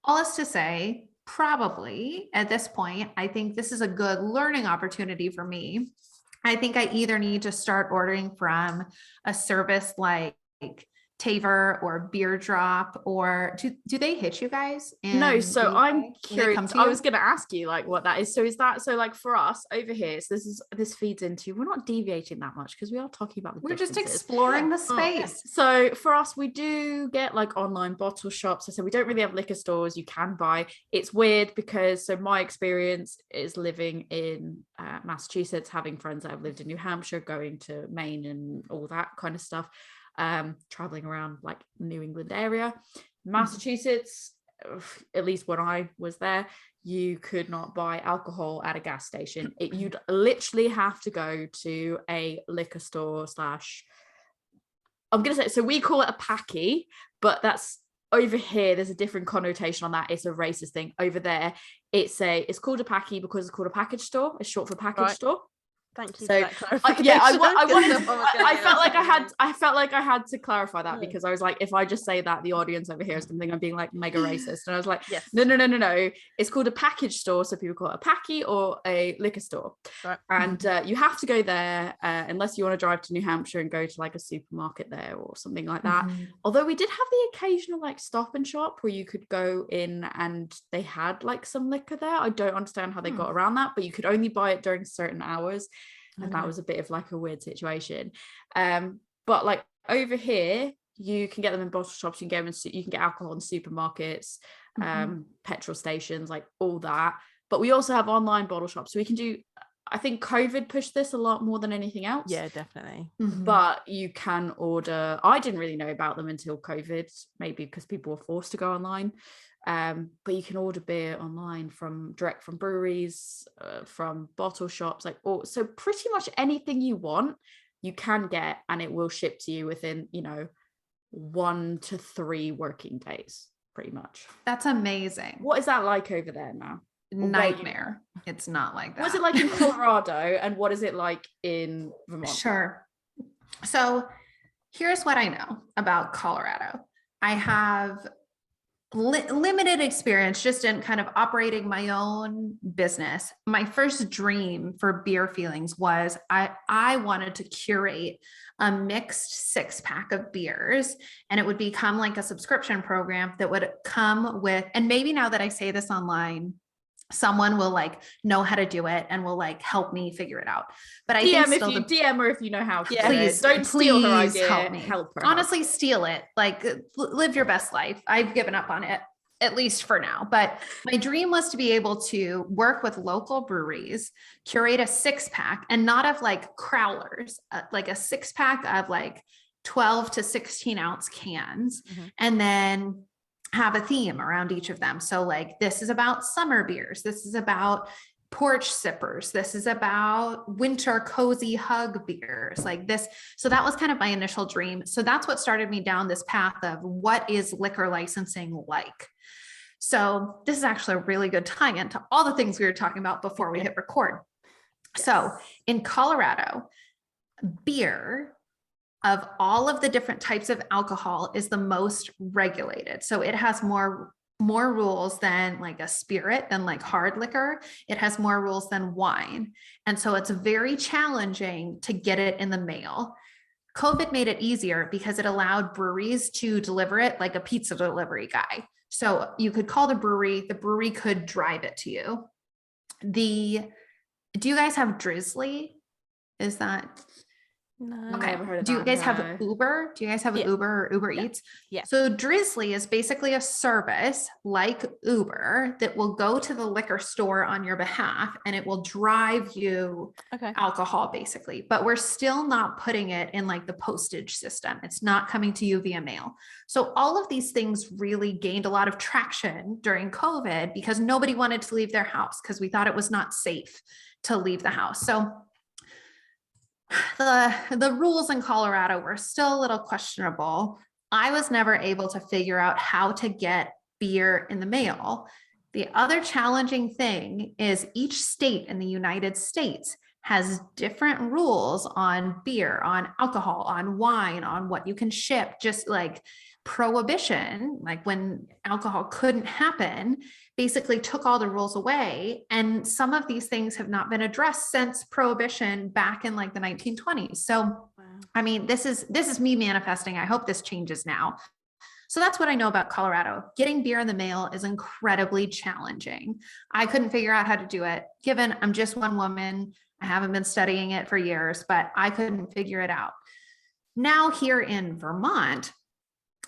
all is to say, probably at this point, I think this is a good learning opportunity for me. I think I either need to start ordering from a service like Taver or Beer Drop, or do they hit you guys? No, so I'm curious. I was going to ask you like what that is. So is that, so like for us over here, so this feeds into, we're not deviating that much because we are talking about the we're just differences. exploring the space. So for us, we do get like online bottle shops. So we don't really have liquor stores you can buy. It's weird because, so my experience is living in Massachusetts, having friends that have lived in New Hampshire, going to Maine and all that kind of stuff. Traveling around like New England area, Massachusetts, at least when I was there, you could not buy alcohol at a gas station. You'd literally have to go to a liquor store slash, I'm going to say, so we call it a packy, but that's over here. There's a different connotation on that. It's a racist thing. Over there, it's called a packy because it's called a package store. It's short for package store. Thank you So for that clarification. I felt like I had to clarify that because I was like, if I just say that, the audience over here is going to think I'm being like mega racist. And I was like, yes. No. It's called a package store. So people call it a packy or a liquor store. Right. And you have to go there unless you want to drive to New Hampshire and go to like a supermarket there or something like that. Although we did have the occasional like Stop and Shop where you could go in and they had like some liquor there. I don't understand how they got around that, but you could only buy it during certain hours. And that was a bit of like a weird situation. But like over here, you can get them in bottle shops, you can get alcohol in supermarkets, petrol stations, like all that. But we also have online bottle shops. So we can do, I think COVID pushed this a lot more than anything else. Yeah, definitely. But you can order, I didn't really know about them until COVID, maybe because people were forced to go online. But you can order beer online direct from breweries, from bottle shops, so pretty much anything you want, you can get, and it will ship to you within, 1 to 3 working days, pretty much. That's amazing. What is that like over there now? Nightmare. It's not like that. What's it like in Colorado, and what is it like in Vermont? Sure. So here's what I know about Colorado. I have limited experience just in kind of operating my own business. My first dream for Beer Feelings was I wanted to curate a mixed 6-pack of beers, and it would become like a subscription program that would come with, and maybe now that I say this online, someone will like know how to do it and will like help me figure it out. But I think DM her if you know how to. Please, don't steal her idea. Help me. Help her. Honestly, steal it. Like live your best life. I've given up on it, at least for now. But my dream was to be able to work with local breweries, curate a 6-pack, and not of like crowlers, like a 6-pack of like 12 to 16 ounce cans, and then have a theme around each of them. So like, this is about summer beers. This is about porch sippers. This is about winter cozy hug beers like this. So that was kind of my initial dream. So that's what started me down this path of what is liquor licensing like. So this is actually a really good tie-in to all the things we were talking about before we hit record. Yes. So in Colorado, beer of all of the different types of alcohol is the most regulated. So it has more rules than like a spirit, than like hard liquor. It has more rules than wine. And so it's very challenging to get it in the mail. COVID made it easier because it allowed breweries to deliver it like a pizza delivery guy. So you could call the brewery could drive it to you. Do you guys have Drizzly? Is that? No. Okay. Never heard of Do you that. guys have Uber? Do you guys have Uber or Uber Eats? Yeah. So Drizzly is basically a service like Uber that will go to the liquor store on your behalf, and it will drive you alcohol basically, but we're still not putting it in like the postage system. It's not coming to you via mail. So all of these things really gained a lot of traction during COVID because nobody wanted to leave their house because we thought it was not safe to leave the house. So the rules in Colorado were still a little questionable. I was never able to figure out how to get beer in the mail. The other challenging thing is each state in the United States has different rules on beer, on alcohol, on wine, on what you can ship, just like prohibition, like when alcohol couldn't happen, basically took all the rules away. And some of these things have not been addressed since prohibition back in like the 1920s. So, I mean, this is me manifesting. I hope this changes now. So that's what I know about Colorado. Getting beer in the mail is incredibly challenging. I couldn't figure out how to do it, given I'm just one woman. I haven't been studying it for years, but I couldn't figure it out. Now here in Vermont,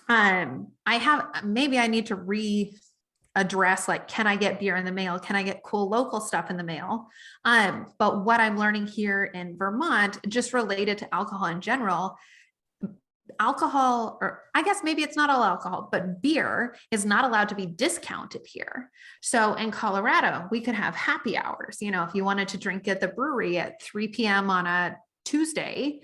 maybe I need to readdress, like, can I get beer in the mail? Can I get cool local stuff in the mail? But what I'm learning here in Vermont, just related to alcohol in general, alcohol, or I guess maybe it's not all alcohol, but beer is not allowed to be discounted here. So in Colorado, we could have happy hours. You know, if you wanted to drink at the brewery at 3 p.m. on a Tuesday,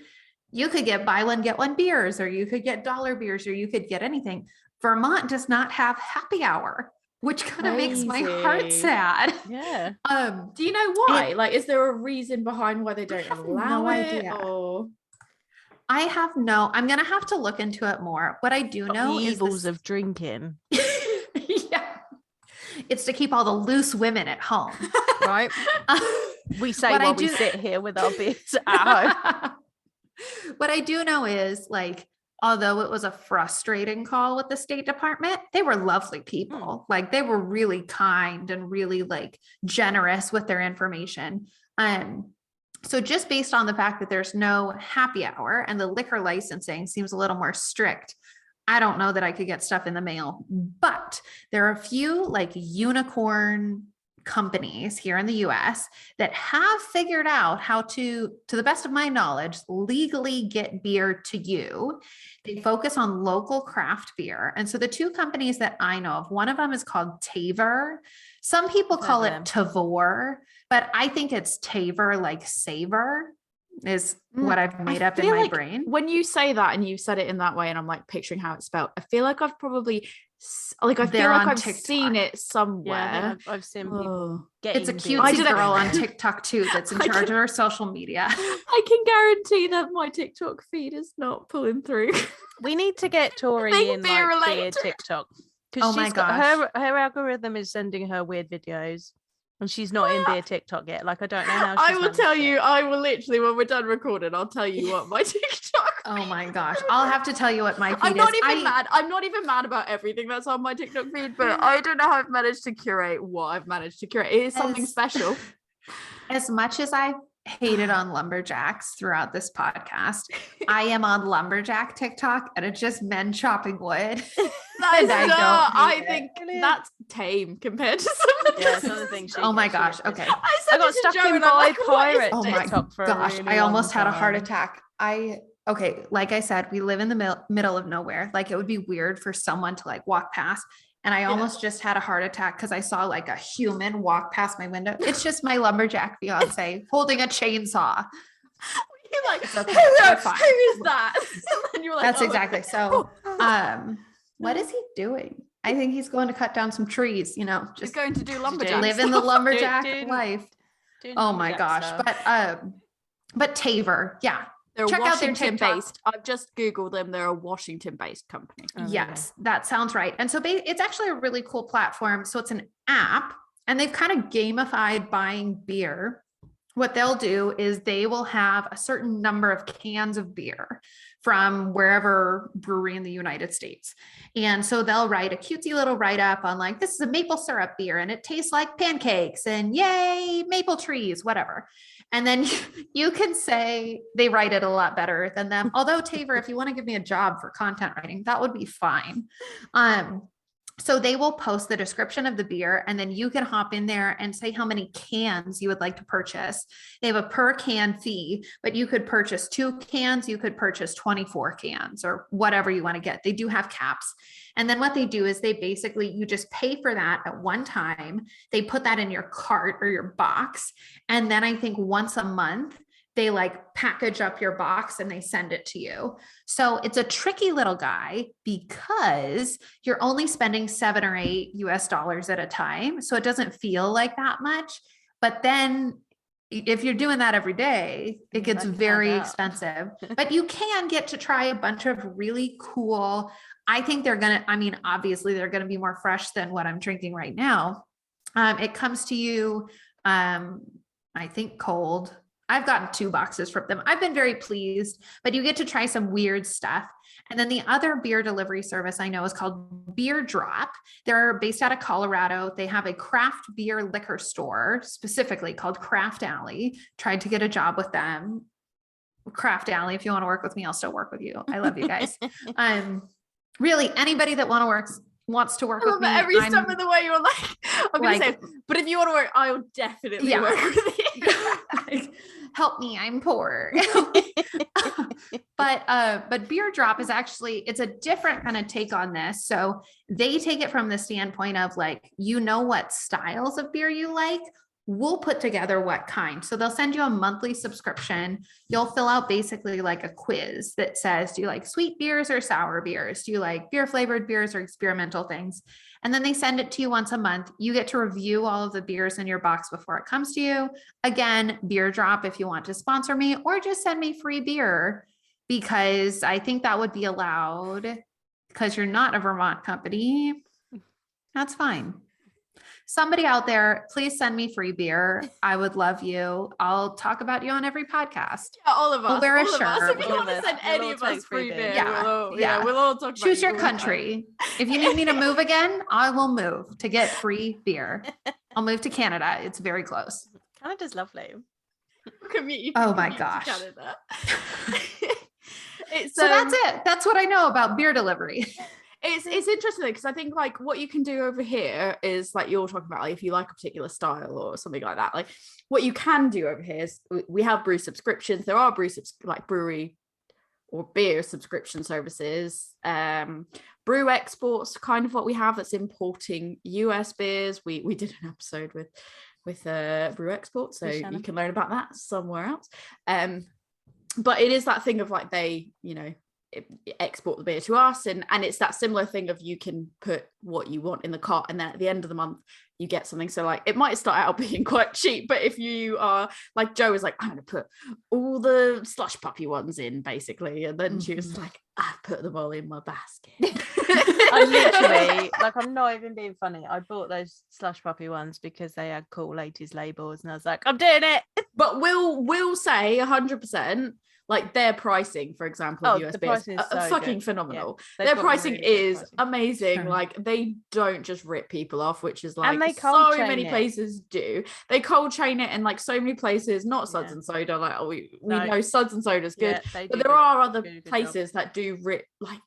you could get buy one, get one beers, or you could get dollar beers, or you could get anything. Vermont does not have happy hour, which kind of makes my heart Crazy. sad. Yeah. Do you know why? Like, is there a reason behind why they don't allow no it? idea. Or I'm going to have to look into it more. What I do know The is evils of drinking, yeah, it's to keep all the loose women at home. right? We say What I while we do- sit here with our beers at home. What I do know is, like, although it was a frustrating call with the State Department, they were lovely people. Like, they were really kind and really like generous with their information. So just based on the fact that there's no happy hour and the liquor licensing seems a little more strict, I don't know that I could get stuff in the mail. But there are a few like unicorn companies here in the US that have figured out how to the best of my knowledge, legally get beer to you. They focus on local craft beer. And so the two companies that I know of, one of them is called Taver. Some people call it Tavor, but I think it's Taver, like savor is what I've made up in my brain. When you say that and you said it in that way, and I'm like picturing how it's spelled, I feel like I've probably I feel like I've seen it somewhere. Yeah, I've seen people it's a getting cutesy girl on TikTok too that's in charge of her social media. I can guarantee that my TikTok feed is not pulling through. We need to get Tori in like beer TikTok, because she's got her algorithm is sending her weird videos. And she's not in beer TikTok yet. Like, I don't know how she's I will tell you, I will literally, when we're done recording, I'll tell you what my TikTok. Oh my gosh. I'll have to tell you what my feed I'm not even mad. I'm not even mad about everything that's on my TikTok feed, but I don't know how I've managed to curate what I've managed to curate. It is something special. As much as I hated on lumberjacks throughout this podcast, I am on lumberjack TikTok, and it's just men chopping wood. I think that's tame compared to some of the things. Oh my gosh. Okay. I got stuck in by pirate TikTok for gosh. a really I almost long had a heart time. attack. Okay, like I said, we live in the middle of nowhere. Like, it would be weird for someone to like walk past. And I almost just had a heart attack because I saw like a human walk past my window. It's just my lumberjack fiance holding a chainsaw. You're like, okay, who is that? And you're like, that's exactly. So, what is he doing? I think he's going to cut down some trees, you know, just going to do lumberjack, live in the lumberjack life. Oh my gosh. Stuff. But Taver, yeah. They're check out their TikTok. Based. I've just Googled them. They're a Washington based company. Yes, that sounds right. And so it's actually a really cool platform. So it's an app, and they've kind of gamified buying beer. What they'll do is they will have a certain number of cans of beer from wherever brewery in the United States. And so they'll write a cutesy little write-up on like, this is a maple syrup beer and it tastes like pancakes and yay, maple trees, whatever. And then you can say they write it a lot better than them. Although Taver, if you want to give me a job for content writing, that would be fine. So they will post the description of the beer, and then you can hop in there and say how many cans you would like to purchase. They have a per can fee, but you could purchase 2 cans, you could purchase 24 cans, or whatever you want to get. They do have caps. And then what they do is you just pay for that at one time. They put that in your cart or your box. And then I think once a month, they like package up your box and they send it to you. So it's a tricky little guy because you're only spending $7 or $8 at a time. So it doesn't feel like that much. But then if you're doing that every day, it gets very expensive. But you can get to try a bunch of really cool. I think obviously they're going to be more fresh than what I'm drinking right now. It comes to you, I think cold. I've gotten 2 boxes from them. I've been very pleased, but you get to try some weird stuff. And then the other beer delivery service I know is called Beer Drop. They're based out of Colorado. They have a craft beer liquor store specifically called Craft Alley. Tried to get a job with them. Craft Alley, if you want to work with me, I'll still work with you. I love you guys. Really, anybody that wants to work with me. Every step of the way you're like, I'm going to say, but if you want to work, I'll definitely work with you. Help me, I'm poor. But Beer Drop is actually, it's a different kind of take on this. So they take it from the standpoint of like, you know what styles of beer you like. We'll put together what kind. So they'll send you a monthly subscription. You'll fill out basically like a quiz that says, do you like sweet beers or sour beers? Do you like beer flavored beers or experimental things? And then they send it to you once a month. You get to review all of the beers in your box before it comes to you. Again, Beer Drop, if you want to sponsor me, or just send me free beer, because I think that would be allowed because you're not a Vermont company. That's fine. Somebody out there, please send me free beer. I would love you. I'll talk about you on every podcast. Yeah, all of us. We'll wear a all of us. shirt. If you want to send any of us free beer, Yeah, we'll all talk about Choose you your all the time. country. If you need me to move again, I will move to get free beer. I'll move to Canada. It's very close. Canada's lovely. Oh my gosh. Canada. So that's it. That's what I know about beer delivery. It's interesting because I think like what you can do over here is like you're talking about, like if you like a particular style or something like that, like what you can do over here is we have brew subscriptions. There are like brewery or beer subscription services. Brew exports, kind of what we have, that's importing US beers. We did an episode with Brew export, so you can learn about that somewhere else. But it is that thing of like they, you know, export the beer to us, and it's that similar thing of you can put what you want in the cart, and then at the end of the month you get something. So like it might start out being quite cheap, but if you are like Joe was like, I'm gonna put all the slush puppy ones in basically, and then she was like, I put them all in my basket. I literally, like, I'm not even being funny, I bought those slush puppy ones because they had cool 80s labels, and I was like, I'm doing it. But we'll say 100%, like their pricing, for example, of US beers, are fucking phenomenal. Yeah, their pricing is amazing. Sure. Like they don't just rip people off, which is like so many places do. They cold chain it, and like so many places, not Suds and Soda, like we know Suds and Soda's good, but there are other places that do rip, like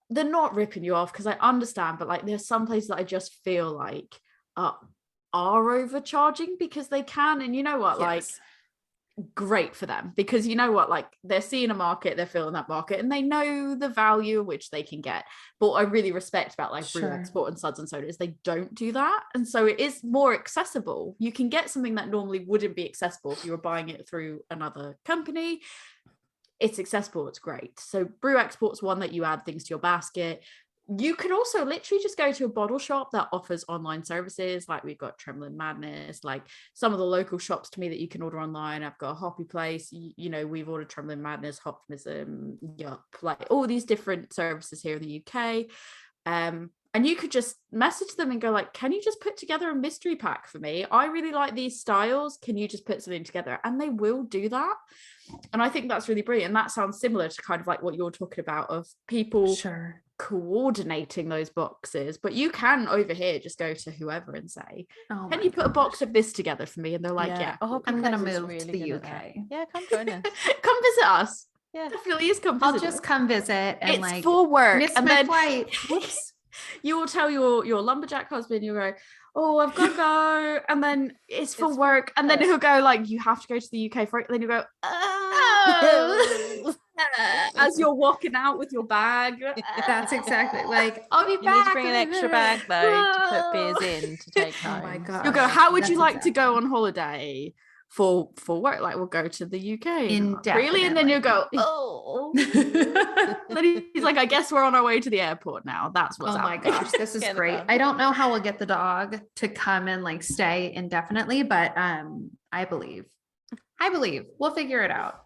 they're not ripping you off, because I understand, but like there's some places that I just feel like are overcharging because they can, and you know what, like great for them, because you know what, like they're seeing a market, they're filling that market, and they know the value which they can get. But what I really respect about like Brew export and Suds and Soda is they don't do that, and so it is more accessible. You can get something that normally wouldn't be accessible if you were buying it through another company. It's accessible, it's great. So Brew export's one that you add things to your basket. You can also literally just go to a bottle shop that offers online services. Like we've got Trembling Madness, like some of the local shops to me that you can order online. I've got a Hoppy Place, you know, we've ordered Trembling Madness, Hoptimism, Yup, like all these different services here in the UK. And you could just message them and go like, can you just put together a mystery pack for me? I really like these styles. Can you just put something together? And they will do that. And I think that's really brilliant. And that sounds similar to kind of like what you're talking about of people coordinating those boxes. But you can over here just go to whoever and say, can you put a box of this together for me? And they're like, I'm going to move to the UK. Yeah, come join us. Come visit us. Yeah, please come visit I'll just come visit. And it's for work. Miss and my then flight. Whoops. You will tell your lumberjack husband, you'll go, oh, I've got to go, and then it's for work, and then he'll go like, you have to go to the UK for it, and then you go, oh. As you're walking out with your bag. That's exactly, like, I'll be back. You need to bring an extra bag though to put beers in to take home. Oh my god! You'll go, how would you like to go on holiday? For work, like we'll go to the UK. Really? And then you'll go, oh. Then he's like, I guess we're on our way to the airport now. That's what's happening. My gosh, this is great. I don't know how we'll get the dog to come and like stay indefinitely, but I believe we'll figure it out.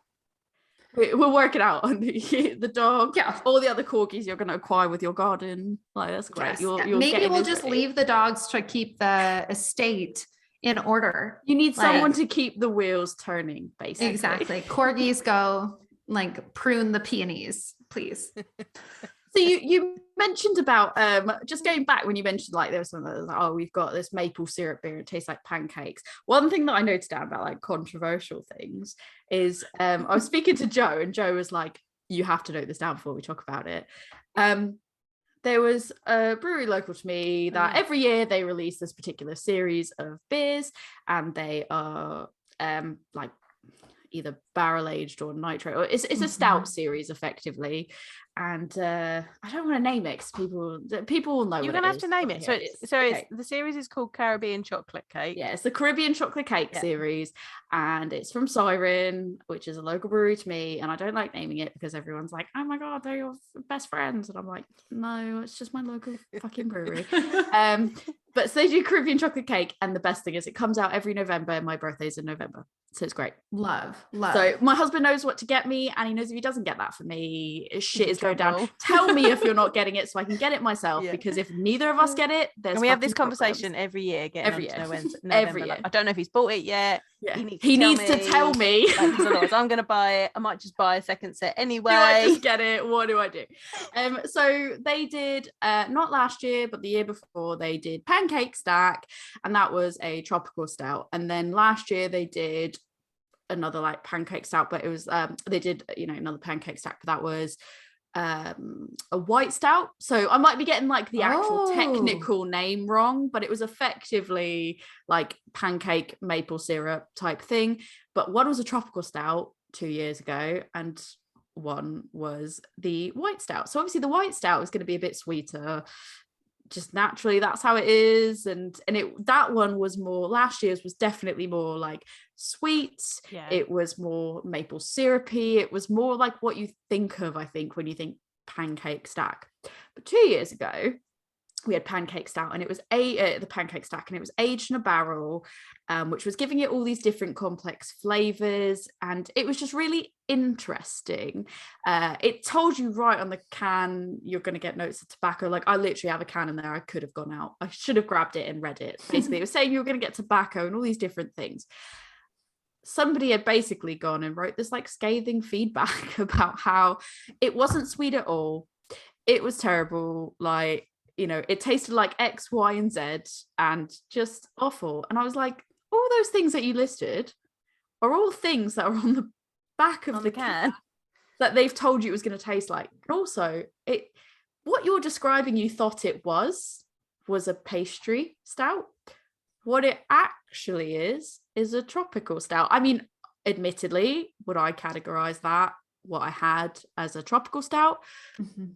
We'll work it out on the dog. Yeah, all the other corgis you're going to acquire with your garden. Like that's great. Yes. Maybe we'll just leave the dogs to keep the estate in order. You need someone to keep the wheels turning, basically. Exactly. Corgis go like prune the peonies, please. So you mentioned about just going back when you mentioned like there was something that was like, oh, we've got this maple syrup beer, it tastes like pancakes. One thing that I noted down about like controversial things is I was speaking to Joe, and Joe was like, you have to note this down before we talk about it. There was a brewery local to me that every year they release this particular series of beers, and they are like either barrel aged or nitro, or it's a stout series effectively. And I don't want to name it because people will know. You're what gonna it have is to name when it. they hear Okay. It's the series is called Caribbean Chocolate Cake. Yeah, it's the Caribbean Chocolate Cake series, and it's from Siren, which is a local brewery to me. And I don't like naming it because everyone's like, "Oh my god, they're your best friends," and I'm like, "No, it's just my local fucking brewery." But so they do Caribbean Chocolate Cake, and the best thing is it comes out every November, and my birthday's in November, so it's great. Love. So my husband knows what to get me, and he knows if he doesn't get that for me, shit is going down. trouble. Tell me if you're not getting it so I can get it myself, because if neither of us get it, there's and we have this fucking conversation problems. every year, Every year. November. Every Like, year. I don't know if he's bought it yet. Yeah. He needs to tell me. Like, 'cause otherwise I'm gonna buy it. I might just buy a second set anyway. Do I just get it? What do I do? So they did not last year, but the year before, they did Pancake Stack, and that was a tropical stout. And then last year they did another like pancake stout, but it was they did another pancake stack, but that was a white stout. So I might be getting like the actual technical name wrong, but it was effectively like pancake maple syrup type thing. But one was a tropical stout 2 years ago, and one was the white stout. So obviously the white stout is going to be a bit sweeter, just naturally, that's how it is. And that one was more, last year's was definitely more like sweet. It was more maple syrupy. It was more like what you think of, I think, when you think pancake stack. But 2 years ago we had pancake stout, and it was the pancake stack, and it was aged in a barrel, which was giving it all these different complex flavors, and it was just really interesting. It told you right on the can you're going to get notes of tobacco. Like, I literally have a can in there. I could have gone out. I should have grabbed it and read it. Basically, it was saying you were going to get tobacco and all these different things. Somebody had basically gone and wrote this like scathing feedback about how it wasn't sweet at all. It was terrible. Like, it tasted like X, Y, and Z, and just awful. And I was like, all those things that you listed are all things that are on the back of the can that they've told you it was going to taste like. And also, what you're describing, you thought it was a pastry stout. What it actually is a tropical stout. I mean, admittedly, would I categorize that what I had as a tropical stout?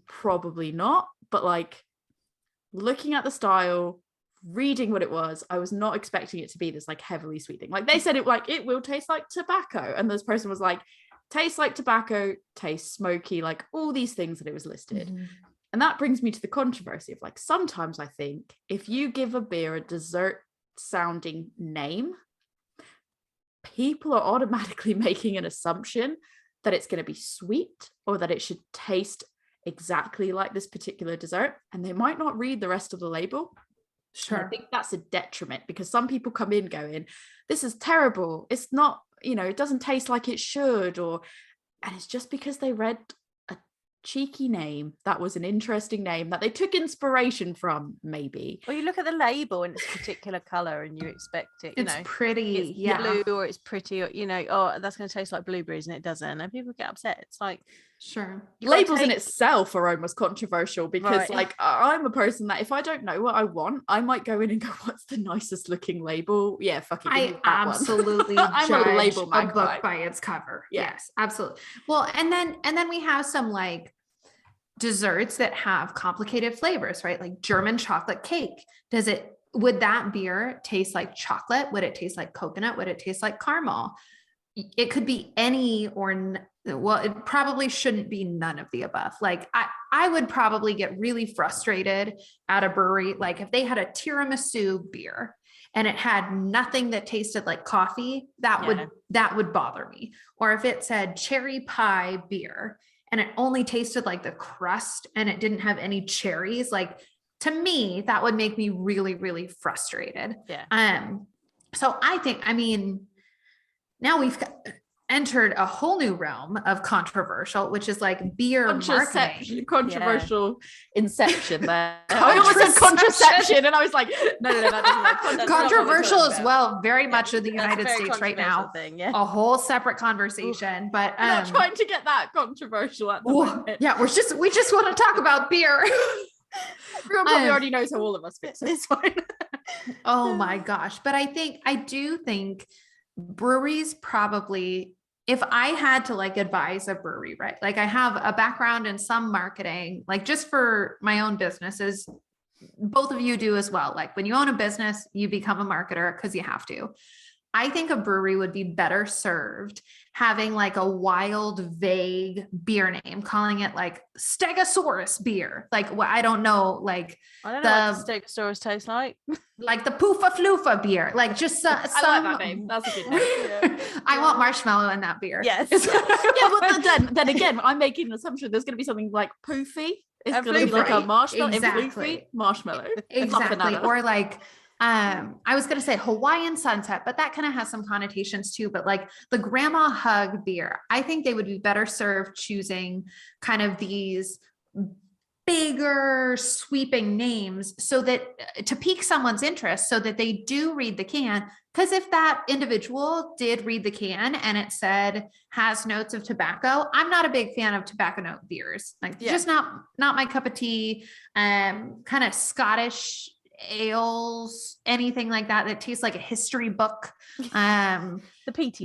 Probably not. But like, looking at the style, reading what it was, I was not expecting it to be this like heavily sweet thing. Like, they said it like it will taste like tobacco, and this person was like, tastes like tobacco, tastes smoky, like all these things that it was listed. And that brings me to the controversy of like, sometimes I think if you give a beer a dessert sounding name, people are automatically making an assumption that it's going to be sweet or that it should taste exactly like this particular dessert, and they might not read the rest of the label. Sure. And I think that's a detriment, because some people come in going, this is terrible, it's not, it doesn't taste like it should, and it's just because they read a cheeky name that was an interesting name that they took inspiration from, maybe. Or you look at the label and it's a particular color and you expect it, it's pretty, it's yellow, or it's pretty, or oh, that's going to taste like blueberries, and it doesn't, and people get upset. It's like, sure, labels in itself are almost controversial, because like, I'm a person that if I don't know what I want, I might go in and go, what's the nicest looking label? Yeah, fuck it, I absolutely I'm judge a label a book by its cover. Yes, absolutely. Well, and then we have some like desserts that have complicated flavors, right? Like German chocolate cake. Would that beer taste like chocolate? Would it taste like coconut? Would it taste like caramel? It could be any well, it probably shouldn't be none of the above. Like I would probably get really frustrated at a brewery. Like if they had a tiramisu beer and it had nothing that tasted like coffee, that would bother me. Or if it said cherry pie beer and it only tasted like the crust and it didn't have any cherries, like, to me, that would make me really, really frustrated. So I think, now we've entered a whole new realm of controversial, which is like beer marketing. Controversial inception there. I almost said contraception, and I was like, no, that doesn't controversial as well, very much in the United States right now. A whole separate conversation. But I'm not trying to get that controversial at the moment. Yeah, we just want to talk about beer. Everyone probably already knows how all of us fit, so it's fine. Oh my gosh. But I do think breweries probably if I had to like advise a brewery, right? Like I have a background in some marketing, like just for my own businesses, both of you do as well. Like when you own a business, you become a marketer because you have to. I think a brewery would be better served having like a wild, vague beer name, calling it like Stegosaurus beer. Like, well, I don't know, like I don't know what the Stegosaurus tastes like. Like the Poofa Floofa beer, like just some. I like that name. That's a good name. Yeah. I want marshmallow in that beer. Yes. Yeah, but then again, I'm making an assumption there's going to be something like poofy. It's going to be like a marshmallow. Exactly. Floofy, marshmallow. Exactly. Or like, I was going to say Hawaiian Sunset, but that kind of has some connotations too. But like the Grandma Hug beer, I think they would be better served choosing kind of these bigger sweeping names so that to pique someone's interest so that they do read the can. Because if that individual did read the can and it said has notes of tobacco, I'm not a big fan of tobacco note beers. Like just not my cup of tea. Kind of Scottish ales, anything like that tastes like a history book. The Pt2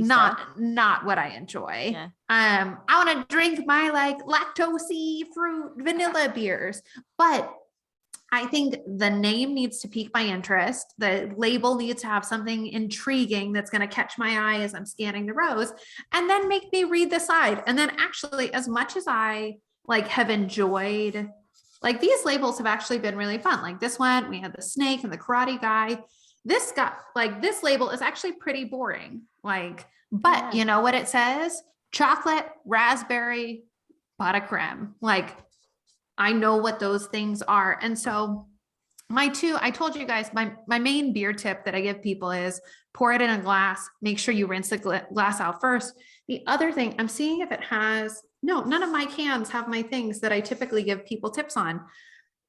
not what I enjoy. Yeah. I want to drink my like lactose-y fruit vanilla beers, but I think the name needs to pique my interest. The label needs to have something intriguing that's going to catch my eye as I'm scanning the rows, and then make me read the side. And then actually, as much as I like have enjoyed, like these labels have actually been really fun. Like this one, we had the snake and the karate guy. This label is actually pretty boring. Like, but you know what it says? Chocolate, raspberry, butter creme. Like, I know what those things are. And so I told you guys, my main beer tip that I give people is pour it in a glass, make sure you rinse the glass out first. The other thing, I'm seeing if it has, no, none of my cans have my things that I typically give people tips on.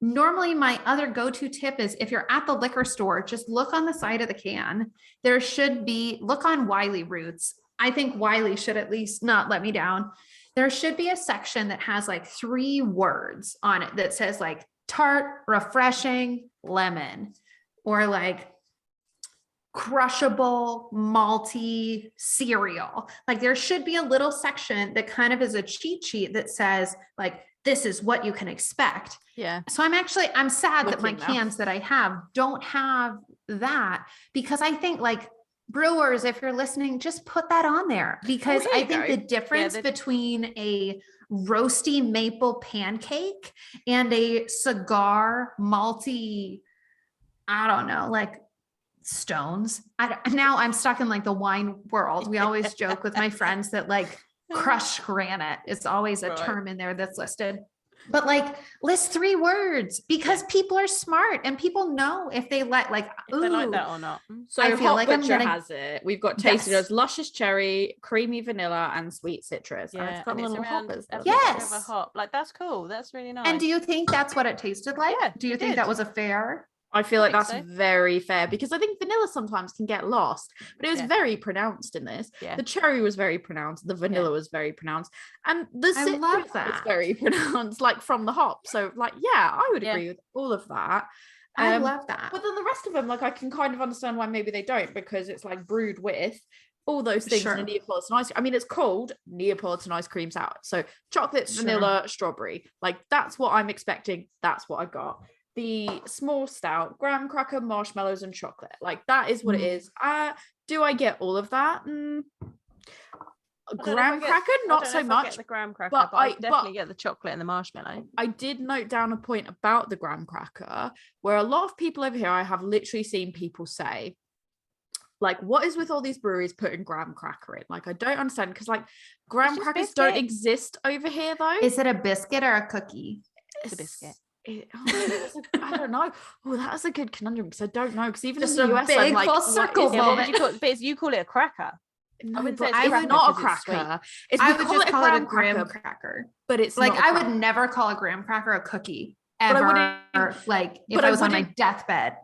Normally, my other go-to tip is if you're at the liquor store, just look on the side of the can. There should be, look on Wiley Roots. I think Wiley should at least not let me down. There should be a section that has like 3 words on it that says like tart, refreshing, lemon, or like crushable, malty cereal. Like there should be a little section that kind of is a cheat sheet that says like, this is what you can expect. Yeah. So I'm sad that my cans that I have don't have that, because I think like brewers, if you're listening, just put that on there, because I think the difference between a roasty maple pancake and a cigar malty, I don't know, like stones. Now I'm stuck in like the wine world. We always joke with my friends that like crushed granite is always a term in there that's listed. But like list 3 words, because people are smart and people know if they like they like that or not. So I feel like Butcher has it. We've got tasted as luscious cherry, creamy vanilla, and sweet citrus. Yeah, and it's got little hoppers. Yes, a hop. Like that's cool. That's really nice. And do you think that's what it tasted like? Yeah, do you think that was a fair? I feel like that's very fair, because I think vanilla sometimes can get lost, but it was very pronounced in this. Yeah. The cherry was very pronounced, the vanilla was very pronounced, and the citrus was very pronounced, like from the hop. So like, yeah, I would agree with all of that. I love that. But then the rest of them, like I can kind of understand why maybe they don't, because it's like brewed with all those things in a Neapolitan ice cream. I mean, it's called Neapolitan ice cream sour. So chocolate, vanilla, strawberry. Like that's what I'm expecting. That's what I got. The small stout, graham cracker, marshmallows, and chocolate. Like that is what it is. Do I get all of that? Graham cracker, not so much. The graham cracker, but I definitely get the chocolate and the marshmallow. I did note down a point about the graham cracker, where a lot of people over here, I have literally seen people say, like, what is with all these breweries putting graham cracker in? Like, I don't understand, because like graham crackers don't exist over here though. Is it a biscuit or a cookie? It's a biscuit. I don't know. Oh, that's a good conundrum, because I don't know, because even just in the US, I'm like, full circle moment. You call it a cracker. No, I would say it's not a cracker. I would just call it a graham cracker. But it's like I would never call a graham cracker a cookie ever. Like if I was on my deathbed.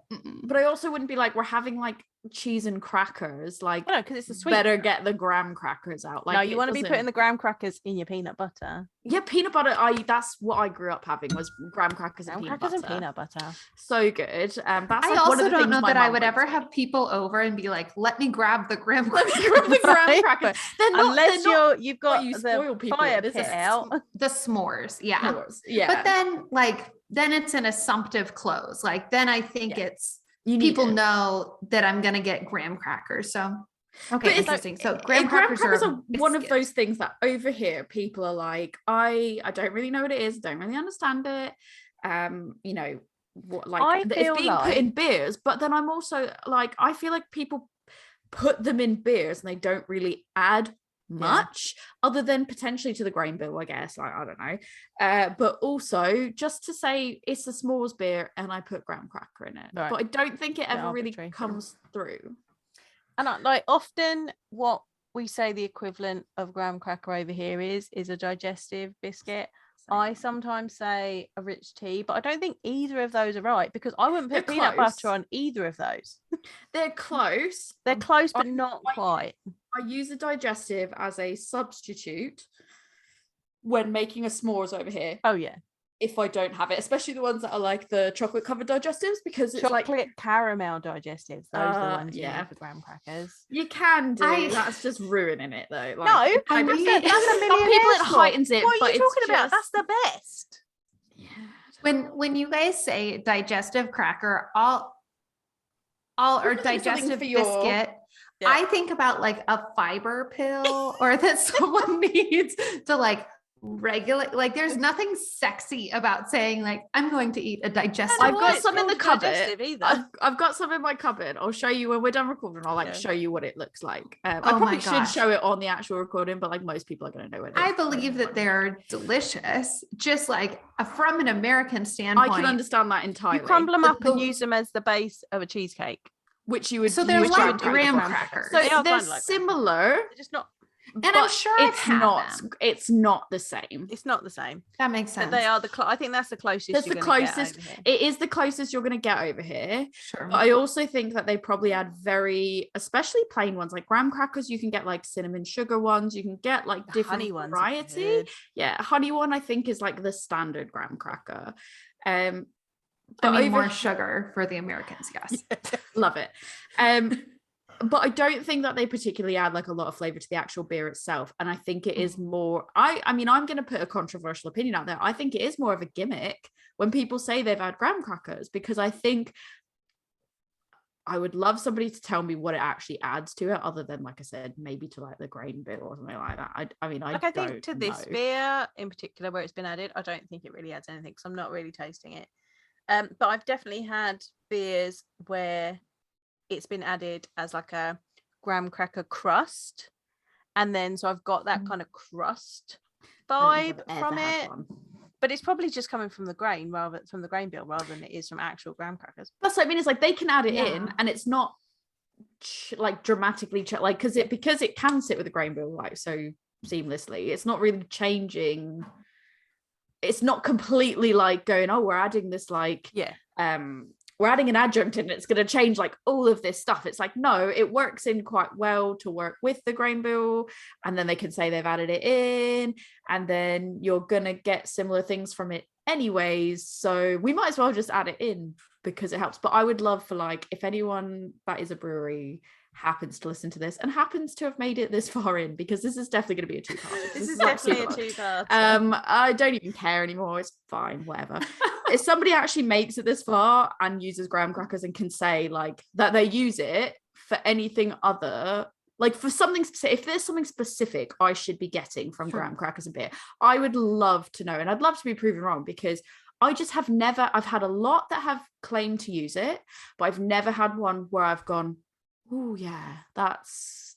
But I also wouldn't be like, we're having like cheese and crackers. Like, No, because it's a sweet. better get the graham crackers out. Like, no, you want to be putting the graham crackers in your peanut butter. Yeah, peanut butter. That's what I grew up having was graham crackers and peanut butter. And peanut butter. So good. That's I like also one of the don't things know my that I mum would brings ever me. have people over and be like, let me grab the graham Let me crackers. grab the graham crackers. Unless you've got you spoil the people fire with, pit isn't it? out. The s'mores. Yeah. S'mores, yeah. But then it's an assumptive close. Like, then I think it's people know that I'm going to get graham crackers. So, okay, interesting. So graham crackers are one of those things that over here people are like, I don't really know what it is. Don't really understand it. You know, what like it's being put in beers, but then I'm also like, I feel like people put them in beers and they don't really add much other than potentially to the grain bill, I guess. Like, I don't know, but also just to say it's a s'mores beer and I put graham cracker in it, but I don't think it ever really comes through. And like often what we say the equivalent of graham cracker over here is a digestive biscuit. I sometimes say a rich tea, but I don't think either of those are right because I wouldn't put peanut butter on either of those. They're close. They're close, but not quite. I use a digestive as a substitute when making a s'mores over here. Oh, yeah. If I don't have it, especially the ones that are like the chocolate covered digestives, because it's chocolate caramel digestives. Those are the ones you need for graham crackers. You can do. That's just ruining it though. Like, no, I mean, that's a million. Some people it heightens it. What but are you talking about? That's the best. Yeah. When you guys say digestive cracker, all or digestive biscuit. Yeah. I think about like a fiber pill or that someone needs to like regulate. Like there's nothing sexy about saying like I'm going to eat a digestive. I've got some in the cupboard. I've got some in my cupboard. I'll show you when we're done recording. I'll show you what it looks like. I probably should show it on the actual recording, but like most people are going to know what it is. I believe that they're delicious. Just like from an American standpoint, I can understand that entirely. You crumble them up and use them as the base of a cheesecake. Which you would. So they're like graham crackers. So they're similar. They're just not. And I'm sure it's not the same. It's not the same. That makes sense. But they are I think that's the closest. That's the closest. It is the closest you're going to get over here. Sure. But I also think that they probably add especially plain ones like graham crackers. You can get like cinnamon sugar ones. You can get like different honey ones variety. Yeah, honey one I think is like the standard graham cracker. But I mean, more sugar for the Americans, yes. Love it. But I don't think that they particularly add like a lot of flavor to the actual beer itself. And I think it is more, I mean, I'm going to put a controversial opinion out there. I think it is more of a gimmick when people say they've had graham crackers, because I think I would love somebody to tell me what it actually adds to it, other than, like I said, maybe to like the grain bill or something like that. I mean, I think to this beer in particular where it's been added, I don't think it really adds anything because I'm not really tasting it. But I've definitely had beers where it's been added as like a graham cracker crust. And then, so I've got that kind of crust vibe from it. But it's probably just coming from the grain bill rather than it is from actual graham crackers. That's what I mean. It's like they can add it in and it's not like dramatically, like, because it can sit with the grain bill like so seamlessly. It's not really changing. It's not completely like going, oh, we're adding this like we're adding an adjunct and it's going to change like all of this stuff. It's like, no, it works in quite well to work with the grain bill, and then they can say they've added it in, and then you're going to get similar things from it anyways, so we might as well just add it in because it helps. But I would love for like, if anyone that is a brewery happens to listen to this and happens to have made it this far in, because this is definitely going to be a two-part. This is definitely a two-part. I don't even care anymore. It's fine, whatever. If somebody actually makes it this far and uses graham crackers and can say like that they use it for anything other, like for something specific, if there's something specific I should be getting from graham crackers and beer, I would love to know, and I'd love to be proven wrong, because I just have never, I've had a lot that have claimed to use it, but I've never had one where I've gone, oh yeah, that's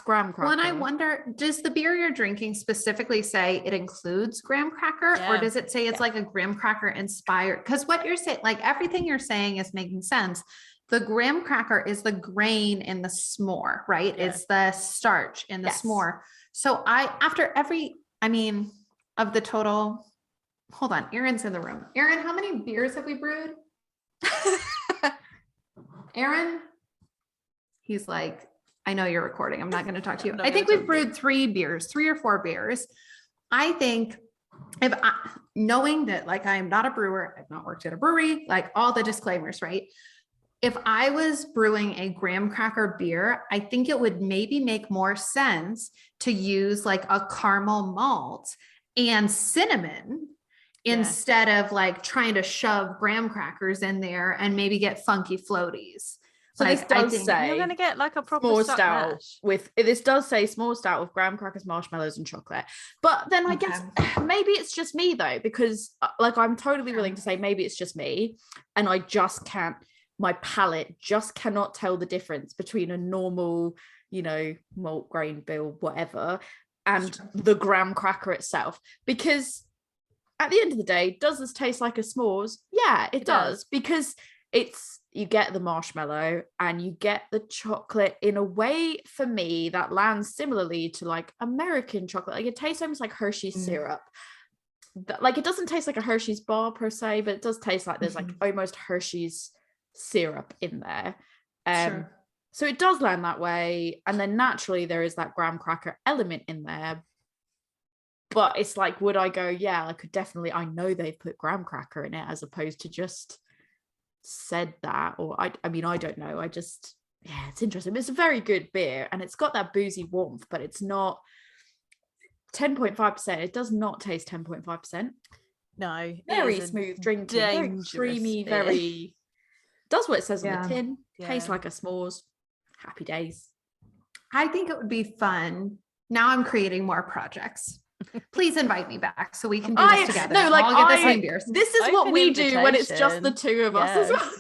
graham cracker. Well, and I wonder, does the beer you're drinking specifically say it includes graham cracker, or does it say it's like a graham cracker inspired? Because what you're saying, like everything you're saying is making sense. The graham cracker is the grain in the s'more, right? It's the starch in the s'more. So of the total, hold on, Erin's in the room. Erin, how many beers have we brewed? Aaron, he's like, I know you're recording. I'm not going to talk to you. I'm not I think gonna we've talk to you. brewed 3 or 4 beers. I think knowing that like I am not a brewer, I've not worked at a brewery, like all the disclaimers, right? If I was brewing a graham cracker beer, I think it would maybe make more sense to use like a caramel malt and cinnamon instead of like trying to shove graham crackers in there and maybe get funky floaties. So like, this does say You're going to get like a proper small stuck stout mash. with, this does say small stout with graham crackers, marshmallows and chocolate. But then I guess maybe it's just me though, because like I'm totally willing to say maybe it's just me and I just can't, my palate just cannot tell the difference between a normal, you know, malt grain bill, whatever, and the graham cracker itself. Because at the end of the day, does this taste like a s'mores? Yeah, it does. Because it's, you get the marshmallow and you get the chocolate in a way, for me, that lands similarly to like American chocolate. Like it tastes almost like Hershey's syrup. Like it doesn't taste like a Hershey's bar per se, but it does taste like there's like almost Hershey's syrup in there. So it does land that way. And then naturally there is that graham cracker element in there. But it's like, would I go, yeah, I could definitely, I know they've put graham cracker in it as opposed to just said that, or I mean, I don't know. I just, yeah, it's interesting. It's a very good beer and it's got that boozy warmth, but it's not 10.5%. It does not taste 10.5%. No. Very smooth drinking, very creamy, beer. very, does what it says on the tin. Yeah. Tastes like a s'mores. Happy days. I think it would be fun. Now I'm creating more projects. Please invite me back so we can do this together. No, like I'll get the same beers. This is what we do when it's just the two of us as well.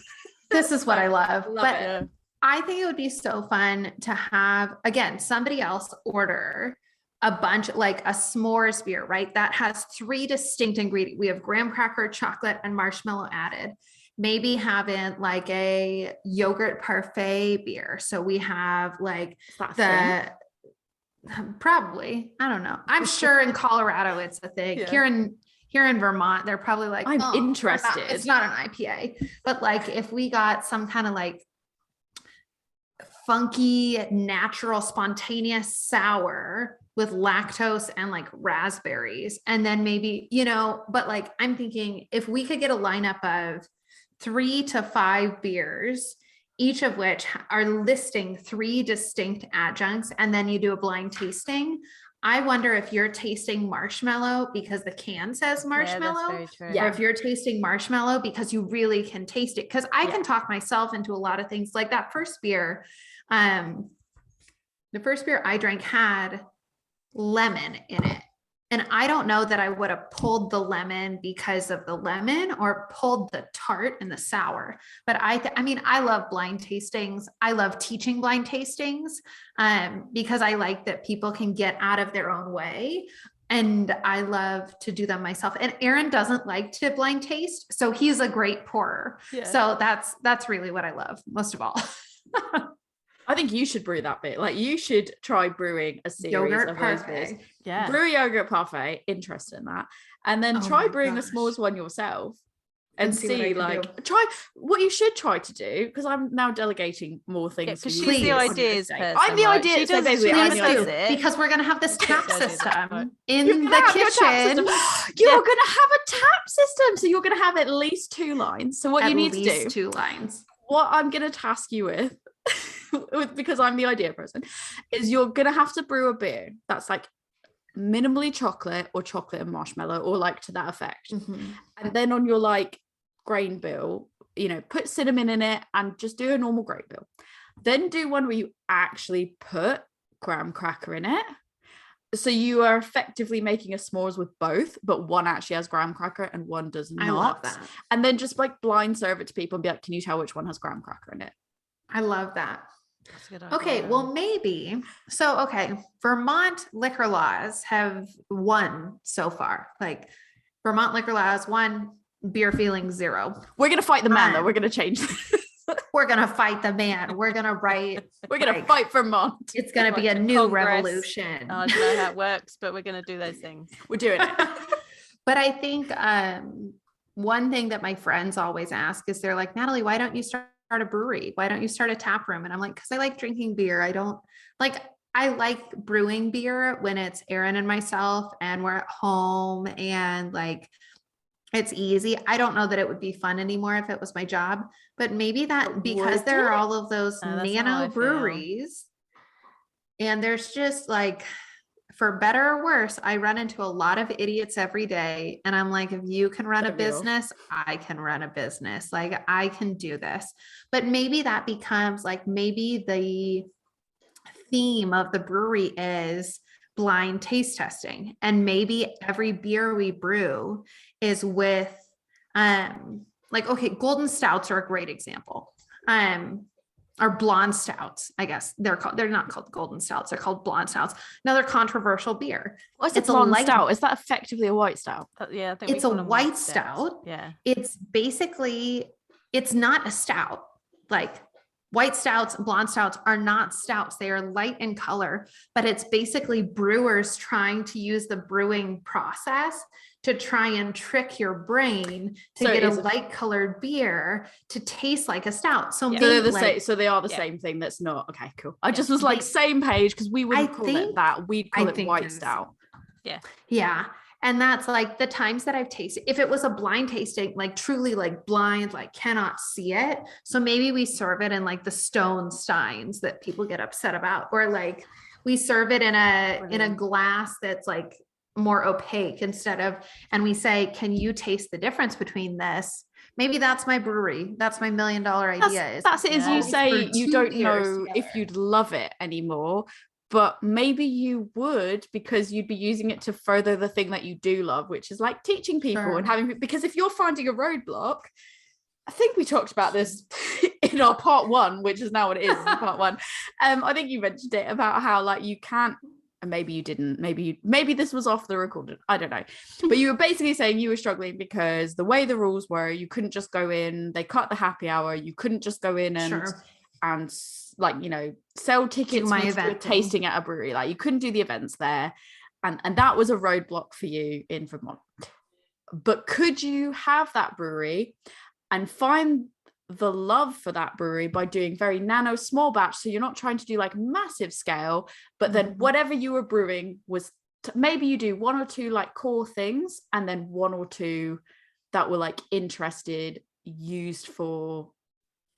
This is what I love. It. I think it would be so fun to have, again, somebody else order a bunch, like a s'mores beer, right? That has 3 distinct ingredients. We have graham cracker, chocolate, and marshmallow added. Maybe having like a yogurt parfait beer. So we have like probably, I don't know. I'm sure in Colorado it's a thing. Here in Vermont, they're probably like, I'm interested. It's not an IPA, but like if we got some kind of like funky, natural, spontaneous sour with lactose and like raspberries, and then maybe, you know, but like I'm thinking if we could get a lineup of 3 to 5 beers, each of which are listing 3 distinct adjuncts, and then you do a blind tasting. I wonder if you're tasting marshmallow because the can says marshmallow, or if you're tasting marshmallow because you really can taste it. Because I can talk myself into a lot of things. Like that first beer, the first beer I drank had lemon in it. And I don't know that I would have pulled the lemon because of the lemon or pulled the tart and the sour. But I mean, I love blind tastings. I love teaching blind tastings because I like that people can get out of their own way. And I love to do them myself. And Aaron doesn't like to blind taste, so he's a great pourer. So that's really what I love most of all. I think you should brew that bit. Like you should try brewing a series yogurt of parfait. those beers. Yeah. Brew a yogurt parfait, interested in that. And then try brewing a s'mores one yourself and see like try what you should try to do, because I'm now delegating more things. Because she's the ideas person. I'm the idea. She does it because we're gonna have this tap system in the kitchen. You're gonna have a tap system, so you're gonna have at least 2 lines. So what you need to do, 2 lines. What I'm gonna task you with because I'm the idea person, is you're gonna have to brew a beer that's like minimally chocolate or chocolate and marshmallow or like to that effect. And then on your like grain bill, you know, put cinnamon in it and just do a normal grain bill. Then do one where you actually put graham cracker in it, so you are effectively making a s'mores with both, but one actually has graham cracker and one does not. I love that. And then just like blind serve it to people and be like, can you tell which one has graham cracker in it? I love that. Okay, well, maybe. So, okay, Vermont liquor laws have won so far. Like Vermont liquor laws, 1, beer feeling 0. We're going to fight the man, though. We're going to change this. We're going to fight the man. We're going to write. We're going to fight Vermont. It's going to be a new revolution. I don't know how it works, but we're going to do those things. We're doing it. But I think one thing that my friends always ask is they're like, Natalie, why don't you start a brewery? Why don't you start a tap room? And I'm like, because I like drinking beer. I like brewing beer when it's Aaron and myself and we're at home and like it's easy. I don't know that it would be fun anymore if it was my job, but maybe that because there are all of those That's how I nano feel. breweries and there's just like, for better or worse, I run into a lot of idiots every day. And I'm like, if you can run a business, I can run a business. Like I can do this. But maybe that becomes like, maybe the theme of the brewery is blind taste testing. And maybe every beer we brew is with, like, okay, golden stouts are a great example. Or blonde stouts, I guess they're not called golden stouts. They're called blonde stouts. Another controversial beer. What's a blonde stout? Is that effectively a white stout? Yeah, I think it's a white stout. Yeah. It's basically, it's not a stout. Like white stouts, blonde stouts are not stouts. They are light in color, but it's basically brewers trying to use the brewing process to try and trick your brain to get a light colored beer to taste like a stout. So maybe they're the same. So they are the same thing. That's not okay. Cool. I just was like same page because we wouldn't call it that. We'd call it white stout. Yeah. Yeah. And that's like the times that I've tasted, if it was a blind tasting, like truly like blind, like cannot see it. So maybe we serve it in like the stone steins that people get upset about, or like we serve it in a glass that's like more opaque instead of, and we say, can you taste the difference between this? Maybe that's my brewery. That's my $1 million idea. That's it. As you say, you don't know if you'd love it anymore, but maybe you would, because you'd be using it to further the thing that you do love, which is like teaching people and having, because if you're finding a roadblock, I think we talked about this in our part 1, which is now what it is, part 1. I think you mentioned it about how like you can't, and maybe you didn't, maybe this was off the recorded, I don't know, but you were basically saying you were struggling because the way the rules were, you couldn't just go in, they cut the happy hour, you couldn't just go in and like, you know, sell tickets to a tasting at a brewery, like you couldn't do the events there, and that was a roadblock for you in Vermont. But could you have that brewery and find the love for that brewery by doing very nano small batch, so you're not trying to do like massive scale, but then whatever you were brewing was maybe you do 1 or 2 like core things, and then 1 or 2 that were like used for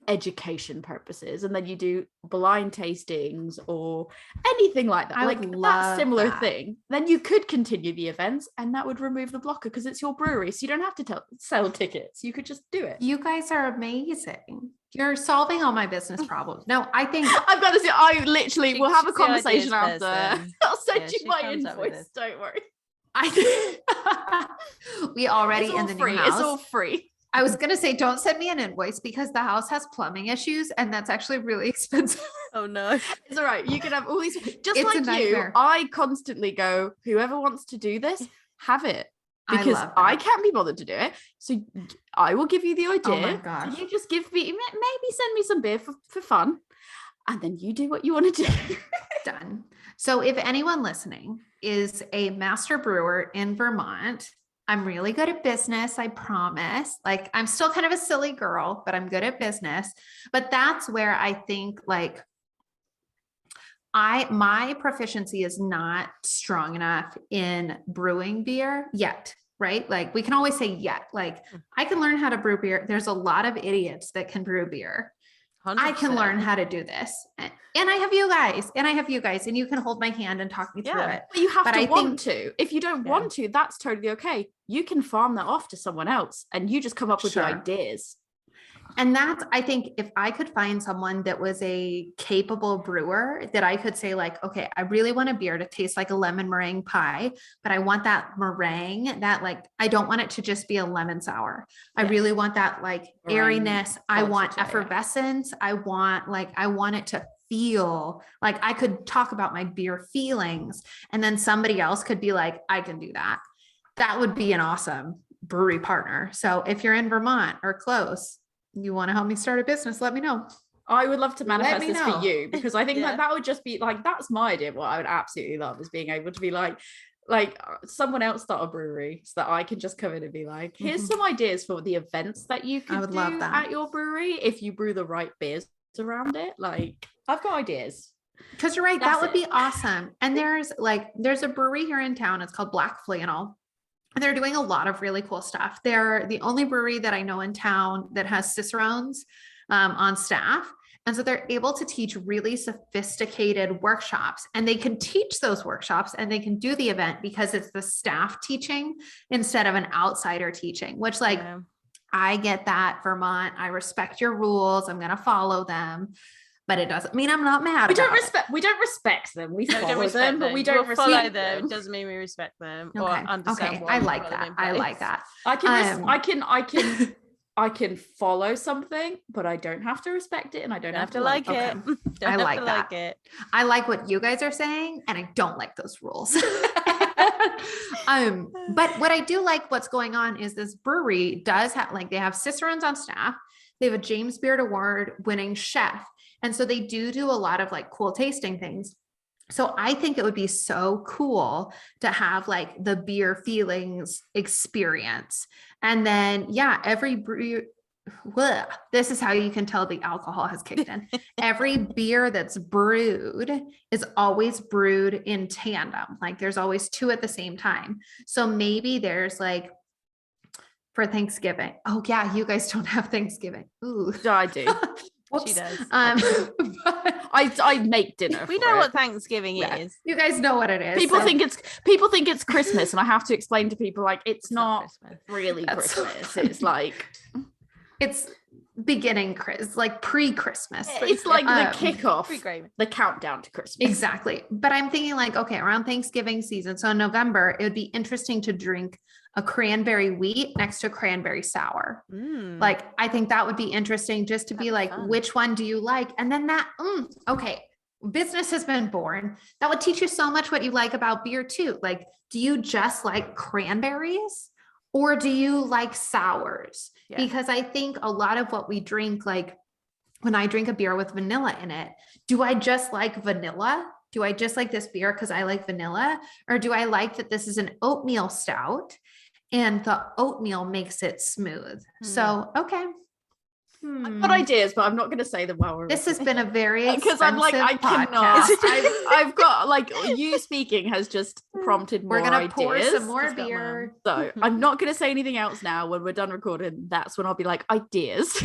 education purposes, and then you do blind tastings or anything like that, like that similar thing, then you could continue the events and that would remove the blocker because it's your brewery, so you don't have to sell tickets, you could just do it. You guys are amazing. You're solving all my business problems. No, I think I've got to say, I literally will have a conversation after. I'll send you my invoice, don't worry. We already in the new house. It's all free. I was going to say, don't send me an invoice because the house has plumbing issues and that's actually really expensive. Oh no. It's all right. You can have all these, just like you, I constantly go, whoever wants to do this, have it. Because I can't be bothered to do it. So I will give you the idea. Oh my gosh. You just give me, maybe send me some beer for fun. And then you do what you want to do. Done. So if anyone listening is a master brewer in Vermont, I'm really good at business, I promise. Like I'm still kind of a silly girl, but I'm good at business. But that's where I think like my proficiency is not strong enough in brewing beer yet, right? Like we can always say yet, like I can learn how to brew beer. There's a lot of idiots that can brew beer. 100%. I can learn how to do this. And I have you guys, and you can hold my hand and talk me through it. But you have to want to. If you don't want to, that's totally okay. You can farm that off to someone else and you just come up with the ideas. And that's, I think if I could find someone that was a capable brewer that I could say like, okay, I really want a beer to taste like a lemon meringue pie, but I want that meringue that like, I don't want it to just be a lemon sour. I really want that like airiness. I want effervescence. I want it to feel like I could talk about my beer feelings. And then somebody else could be like, I can do that. That would be an awesome brewery partner. So if you're in Vermont or close, you want to help me start a business, let me know. I would love to manifest this for you, because I think that would just be like, that's my idea. What I would absolutely love is being able to be like, like someone else start a brewery so that I can just come in and be like, here's some ideas for the events that you could would do love that. at your brewery if you brew the right beers around it. Like, I've got ideas. Because you're right, That's that would it. be awesome. And there's a brewery here in town. It's called Black Flannel. And they're doing a lot of really cool stuff. They're the only brewery that I know in town that has cicerones on staff. And so they're able to teach really sophisticated workshops, and they can teach those workshops and they can do the event because it's the staff teaching instead of an outsider teaching, which like, Yeah. I get that, Vermont. I respect your rules. I'm going to follow them, but it doesn't mean I'm not mad. We don't respect them. We No, follow don't respect them, but we don't We'll follow respect them. them. It doesn't mean we respect them or Okay. understand Okay. why I we like follow them that. in I like place. that. I can follow something, but I don't have to respect it, and I don't have to like it. Okay. Don't I have like to that. like it. I like what you guys are saying, and I don't like those rules. But what I do like what's going on is this brewery does have, like, they have cicerones on staff. They have a James Beard Award winning chef. And so they do a lot of like cool tasting things. So I think it would be so cool to have like the beer feelings experience. And then, yeah, every brew, this is how you can tell the alcohol has kicked in. Every beer that's brewed is always brewed in tandem. Like there's always two at the same time. So maybe there's like for Thanksgiving. Oh yeah, you guys don't have Thanksgiving. Ooh. I do. She does. I make dinner. We know what Thanksgiving is. You guys know what it is. People think it's Christmas, and I have to explain to people like it's not Christmas. really Christmas. It's like it's beginning like pre-Christmas. It's like the kickoff, Pre-gravy. the countdown to Christmas. Exactly. But I'm thinking like, okay, around Thanksgiving season. So in November, it would be interesting to drink a cranberry wheat next to a cranberry sour. Like, I think that would be interesting just to be like, which one do you like? And then that, okay, business has been born. That would teach you so much what you like about beer too. Like, do you just like cranberries or do you like sours? Yeah. Because I think a lot of what we drink, like when I drink a beer with vanilla in it, do I just like vanilla? Do I just like this beer because I like vanilla? Or do I like that this is an oatmeal stout and the oatmeal makes it smooth? So, okay. I've got ideas, but I'm not going to say them while we're This has been a very because I'm like, I cannot. I've got like, you speaking has just prompted more We're gonna ideas. pour some more beer. So I'm not going to say anything else now. When we're done recording, that's when I'll be like, ideas.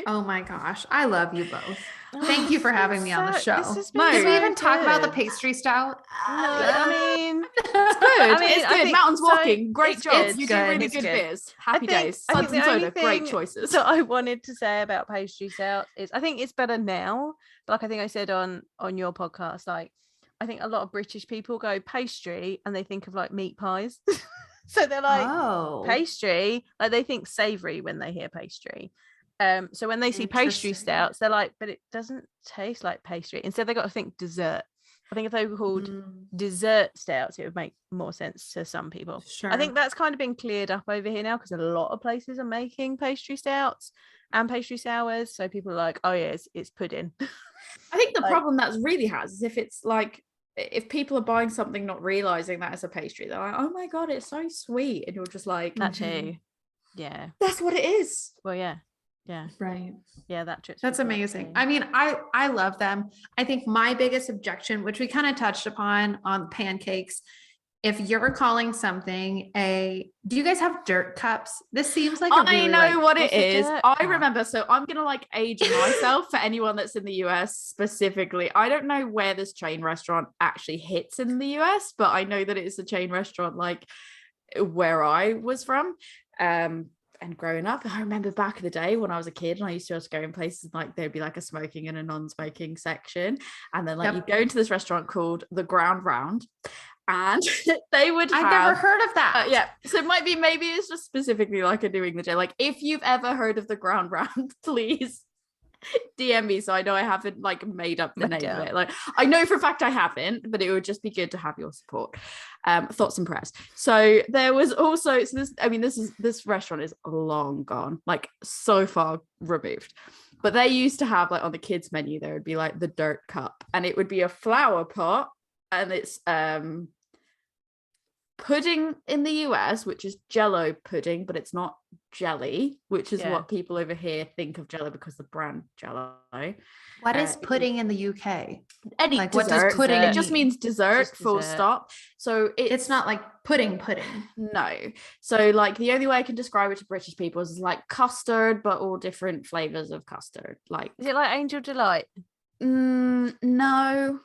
Oh my gosh, I love you both. Thank you for having me on the show. No, did we even talk about the pastry stout? I mean, it's good. It's good. Mountains Walking, great job. good. You It's do good. really It's good good. beers. Happy days. I think Suds and the only soda, great thing choices. So I wanted to say about pastry stouts is I think it's better now. Like I think I said on your podcast, like I think a lot of British people go pastry and they think of like meat pies. So they're like pastry, like they think savory when they hear pastry. So when they see pastry stouts, they're like, but it doesn't taste like pastry. Instead, they got to think dessert. I think if they were called dessert stouts, it would make more sense to some people. Sure. I think that's kind of been cleared up over here now because a lot of places are making pastry stouts and pastry sours. So people are like, oh yeah, it's pudding. I think the problem that's really has is if it's like, if people are buying something not realizing that it's a pastry, they're like, oh my God, it's so sweet. And you're just like, that too. Yeah. That's what it is. Well, yeah. Yeah. Right. Yeah, that trip. That's amazing. I mean, I love them. I think my biggest objection, which we kind of touched upon on pancakes, if you're calling something do you guys have dirt cups? This seems like I know what it is. I cup? remember. So I'm going to like age myself for anyone that's in the US specifically. I don't know where this chain restaurant actually hits in the US, but I know that it's a chain restaurant like where I was from. And growing up, I remember back in the day when I was a kid and I used to just go in places like there'd be like a smoking and a non-smoking section. And then like you go into this restaurant called the Ground Round and they would have... I've never heard of that. Yeah. So it might be, maybe it's just specifically like a New England chain. Like if you've ever heard of the Ground Round, please DM me so I know I haven't like made up the name of it. Like I know for a fact I haven't, but it would just be good to have your support. Thoughts and prayers. So there was also this restaurant is long gone, like so far removed. But they used to have like on the kids menu there would be like the dirt cup, and it would be a flower pot, and it's pudding in the US, which is Jello pudding, but it's not jelly, which is what people over here think of Jello because the brand Jello. What is pudding in the UK? Any Like, dessert. what does pudding It just means dessert, Just full dessert. stop. So It's not like pudding. No. So like the only way I can describe it to British people is like custard, but all different flavors of custard. Like, Is it like Angel Delight? No.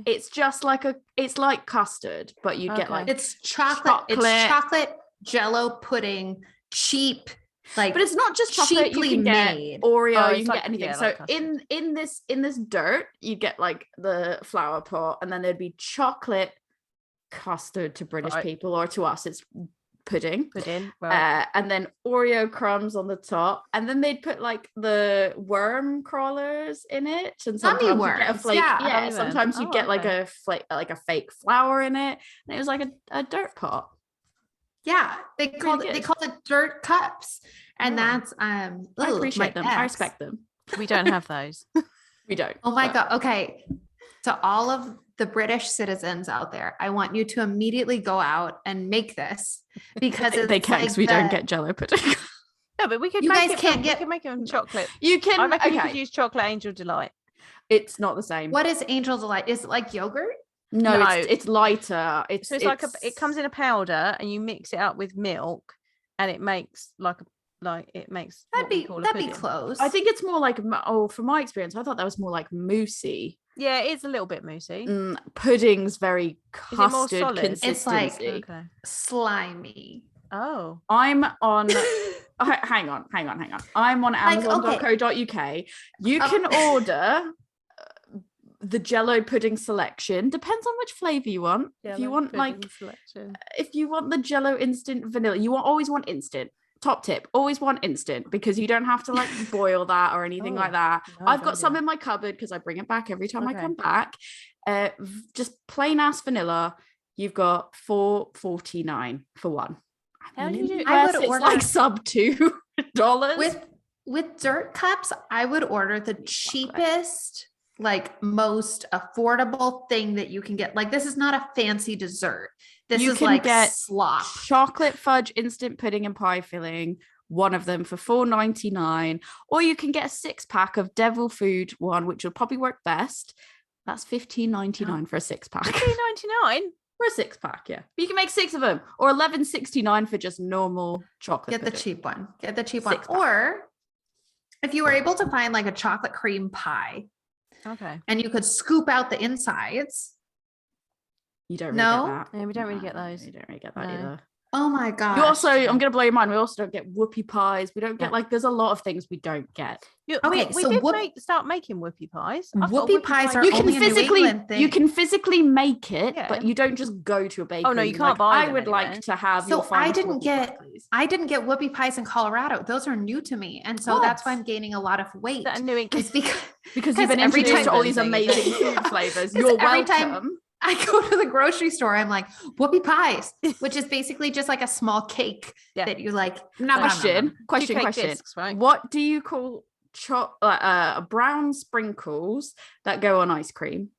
It's just like it's like custard, but you get like it's chocolate. It's chocolate Jello pudding, cheap. Like, but it's not just chocolate. You cheaply can get made. Oreo. You it's can like- get anything. yeah, So like custard. in this dirt, you get like the flour pot, and then there'd be chocolate custard to British people, or to us, it's pudding. Right. And then Oreo crumbs on the top, and then they'd put like the worm crawlers in it, and sometimes you get a worms, flake. yeah. Yeah, Gummy sometimes you worms. get like a flake, like a fake flour in it, and it was like a dirt pot. Yeah, they called it dirt cups, and that's I appreciate them. I respect them. We don't have those. We don't. Oh my God. Okay. To all of the British citizens out there, I want you to immediately go out and make this, because they can't, because we don't get Jello pudding. No, but we could. You make guys it can't we get- could make it in chocolate. You can. I reckon you Okay, could use chocolate Angel Delight. it's not the same. What is Angel Delight? Is it like yogurt? No, No. it's lighter. So it's like it comes in a powder, and you mix it up with milk, and it makes it makes That'd be pudding. close. I think it's more like, from my experience, I thought that was more like moussey. Yeah, it is a little bit moussey. Pudding's very Is it more custard solid? consistency. It's like Okay. slimy. Oh. I'm on. Hang on. I'm on Like, Amazon.co.uk. You can order the Jello pudding selection. Depends on which flavor you want. If you want if you want the Jello instant vanilla, you always want instant. Top tip, always want instant, because you don't have to like boil that or anything like that. I've got some in my cupboard because I bring it back every time I come back. Just plain ass vanilla. You've got $4.49 for one. How do you do? I would It's order like sub $2. With dirt cups. I would order the cheapest, like most affordable thing that you can get. Like, this is not a fancy dessert. This You is can like get slop. chocolate fudge instant pudding and pie filling, one of them for $4.99, or you can get a 6-pack of devil food one, which will probably work best. That's $15.99 for a 6-pack. $3.99 For a 6-pack, yeah. But you can make 6 of them, or $11.69 for just normal chocolate. Get the pudding. cheap one. Get the cheap one. 6-pack. Or if you were able to find like a chocolate cream pie, Okay. and you could scoop out the insides. You don't really No? get that. Yeah, we don't really get No, those. You don't really get that No. either. Oh my god. You also, I'm going to blow your mind, we also don't get whoopie pies. We don't get, Yeah. like, there's a lot of things we don't get. Okay, we so did start making whoopie pies. I've got Whoopie pies are You only can a New physically, England thing. you can physically make it, Yeah. but you don't just go to a bakery. Oh, no, you and be can't like, buy I them would anywhere. like to have So your finest I didn't whoopie get- pie, please. I didn't get whoopie pies in Colorado. Those are new to me. And so that's why I'm gaining a lot of weight. Is that a New England? It's because Because you've been every introduced to all these time- amazing food flavors. 'Cause You're every welcome. time- I go to the grocery store, I'm like, whoopie pies, which is basically just like a small cake Yeah. that you like. Question. Cake discs, right? What do you call brown sprinkles that go on ice cream?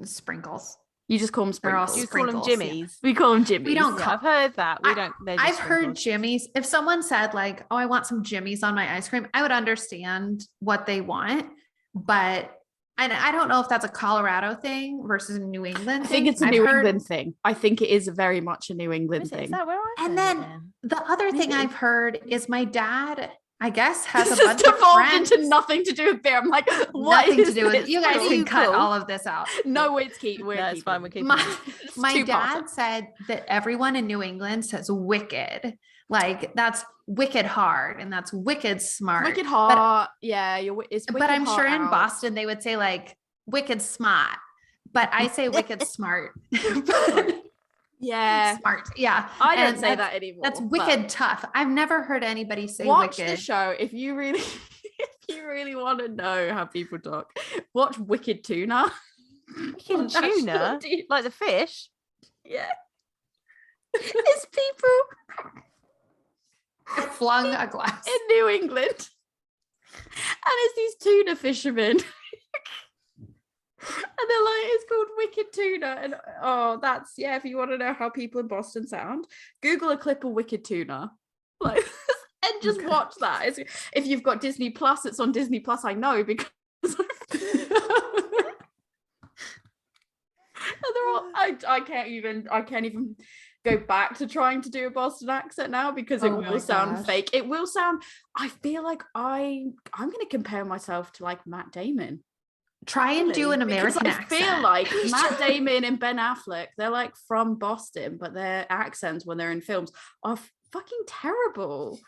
Sprinkles. You just call them They're all sprinkles. Do you call them sprinkles, yeah. jimmies? We call them jimmies. We don't Yeah, call- I've heard that. We I- don't. they're just I've heard sprinkles. jimmies. If someone said like, "Oh, I want some jimmies on my ice cream," I would understand what they want, but and I don't know if that's a Colorado thing versus a New England I thing. think it's a I've New heard- England thing. I think it is very much a New England Is thing. that where I And heard it then The other thing Maybe. I've heard is my dad, I guess, has This a has bunch of devolved friends. into nothing to do with beer. I'm like, what Nothing to is do with it. this You guys for? can cut Cool. all of this out. No, it's keep. We're No, it's fine, keeping. we're keeping My, It's my two-parter. dad said that everyone in New England says wicked. Like that's wicked hard and that's wicked smart. Wicked hard. Yeah, it's But wicked I'm sure hard in out. Boston they would say like wicked smart. But I say wicked smart. But- Yeah, smart. Yeah. I don't And say that's- that anymore. That's but wicked tough. I've never heard anybody say Watch wicked. the show if you really, if you really want to know how people talk. Watch Wicked Tuna. Wicked on National tuna, TV. like the fish. Yeah, it's people I flung a glass. in New England, and it's these tuna fishermen And they're like, it's called Wicked Tuna. And that's, if you want to know how people in Boston sound, Google a clip of Wicked Tuna. Like, and just watch that. If you've got Disney Plus, it's on Disney Plus, I know, because I can't even go back to trying to do a Boston accent now, because it will sound fake. It will sound, I feel like I'm gonna compare myself to like Matt Damon. Try and do an American accent. I feel like Matt Damon and Ben Affleck, they're like from Boston, but their accents when they're in films are fucking terrible.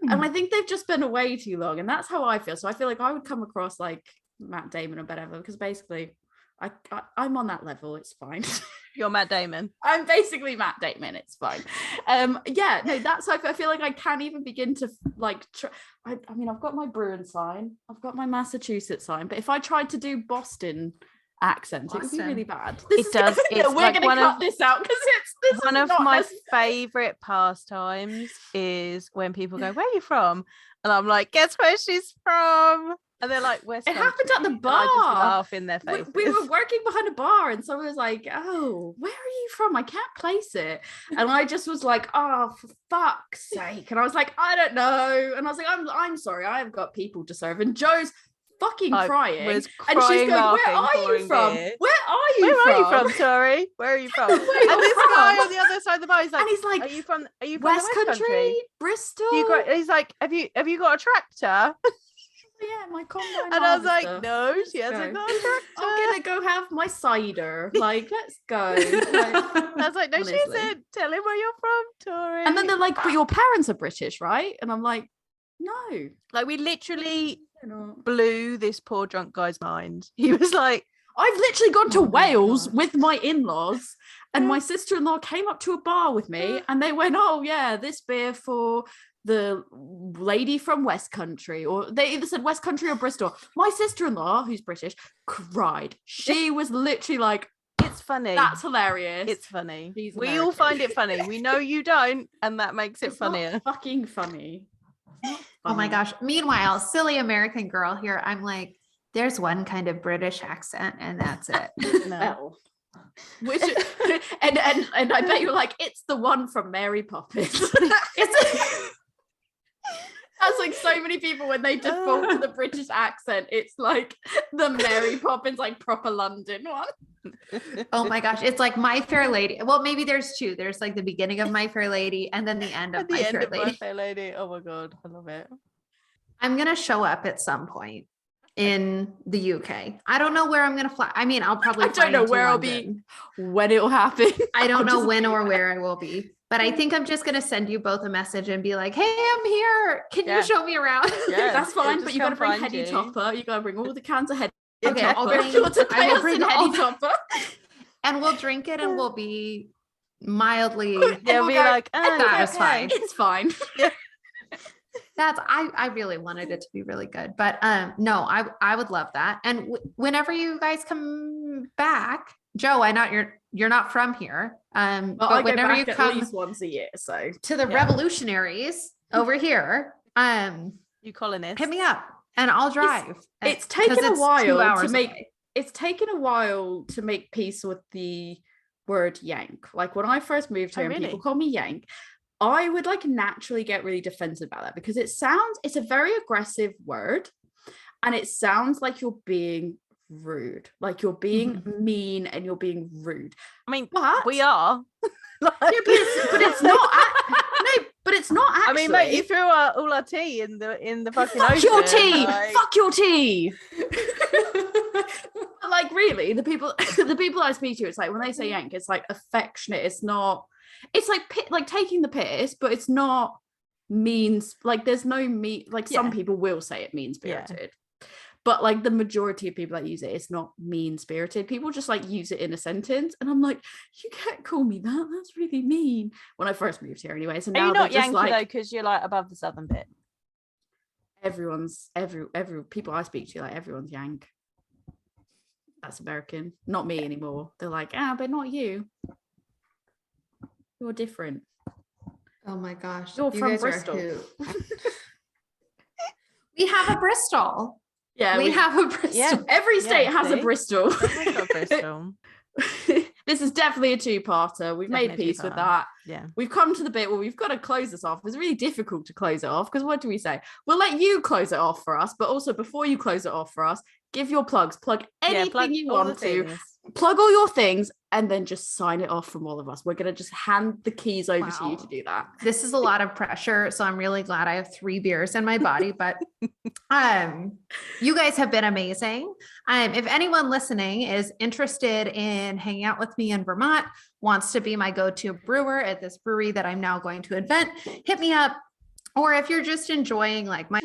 And I think they've just been away too long, and that's how I feel. So I feel like I would come across like Matt Damon or Ben Affleck, because basically I'm on that level. It's fine. You're Matt Damon. I'm basically Matt Damon. It's fine. That's how I feel like I can't even begin to like. I mean, I've got my Brew sign, I've got my Massachusetts sign, but if I tried to do Boston accent, it would be really bad. We're like going to cut this out, because it's one of my favorite pastimes is when people go, "Where are you from?" And I'm like, "Guess where she's from?" And they're like, West Country. It happened at the bar. I just laugh in their face. We were working behind a bar, and someone was like, "Oh, where are you from? I can't place it." And I just was like, "Oh, for fuck's sake!" And I was like, "I don't know." And I was like, "I'm sorry, I have got people to serve." And Joe's fucking crying, and she's going, "Where are you from? Where are you from, Sorry, where are you from?" And this guy on the other side of the bar, he's like, "Are you from West Country, Bristol?" He's like, "Have you got a tractor?" Yeah, my combine. And I was like, "No, she hasn't got a tractor. I'm gonna go have my cider. Like, let's go." I was like, "No, honestly. She isn't. Tell him where you're from, Tori." And then they're like, "But your parents are British, right?" And I'm like, "No." Like, we literally blew this poor drunk guy's mind. He was like, "I've literally gone to Wales with my in-laws, and my sister-in-law came up to a bar with me, and they went, 'Oh yeah, this beer for the lady from West Country,' or they either said West Country or Bristol." My sister-in-law, who's British, cried. She was literally like, "It's funny. That's hilarious. It's funny. We all find it funny. We know you don't, and that makes it funnier." Not fucking funny. Oh my gosh. Meanwhile, silly American girl here, I'm like, there's one kind of British accent, and that's it. No. Which and I bet you're like, "It's the one from Mary Poppins." That's like so many people when they default to the British accent, it's like the Mary Poppins, like proper London one. Oh my gosh, it's like My Fair Lady. Well, maybe there's two. There's like the beginning of My Fair Lady and then the end of My Fair Lady. Oh my god, I love it. I'm gonna show up at some point in the UK. I don't know where I'm gonna fly. I mean, I'll probably. I don't know where I'll be, when it will happen. I don't know when or where I will be. But I think I'm just going to send you both a message and be like, "Hey, I'm here. Can you show me around?" Yeah, that's fine. But you got to bring Heady Topper. You got to bring all the cans of Heady. Okay, I will bring Heady Topper. And we'll drink it and we'll be mildly. Yeah, we'll be like, that was fine. It's fine. Yeah. I really wanted it to be really good. But no, I would love that. And whenever you guys come back, Joe, I know you're not from here. Well, but I whenever go back you come at least once a year, so to the revolutionaries over here, you colonists, hit me up and I'll drive. It's taken a while to make. It's taken a while to make peace with the word yank. Like when I first moved here, and people call me yank, I would like naturally get really defensive about that, because it's a very aggressive word, and it sounds like you're being rude, like you're being mean and you're being rude. I mean, we are. But it's not. But it's not actually. I mean, mate, you threw all our tea in the fucking fuck ocean. Your tea. Like... Fuck your tea. Like really, the people I speak to, it's like when they say yank, it's like affectionate. It's not. It's like taking the piss, but it's not mean. Like there's no mean. Like some people will say it mean spirited. But like the majority of people that use it, it's not mean spirited. People just like use it in a sentence, and I'm like, you can't call me that. That's really mean. When I first moved here, anyway. So now you're not Yankee like, though, because you're like above the southern bit. Every people I speak to, like everyone's Yank. That's American, not me anymore. They're like, but not you. You're different. Oh my gosh, you're from Bristol. We have a Bristol. Yeah, we have a Bristol. Yeah. every state Yeah, has a see? Bristol. Everyone's got Bristol. This is definitely a two-parter. We've made Definitely a peace with two-parter. that. Yeah. We've come to the bit where we've got to close this off. It's really difficult to close it off because what do we say? We'll let you close it off for us, but also before you close it off for us, give your plugs. Plug anything plug you all the want to. things. Plug all your things and then just sign it off from all of us. We're going to just hand the keys over to you to do that. This is a lot of pressure. So I'm really glad I have 3 beers in my body, but you guys have been amazing. If anyone listening is interested in hanging out with me in Vermont, wants to be my go-to brewer at this brewery that I'm now going to invent, hit me up. Or if you're just enjoying like my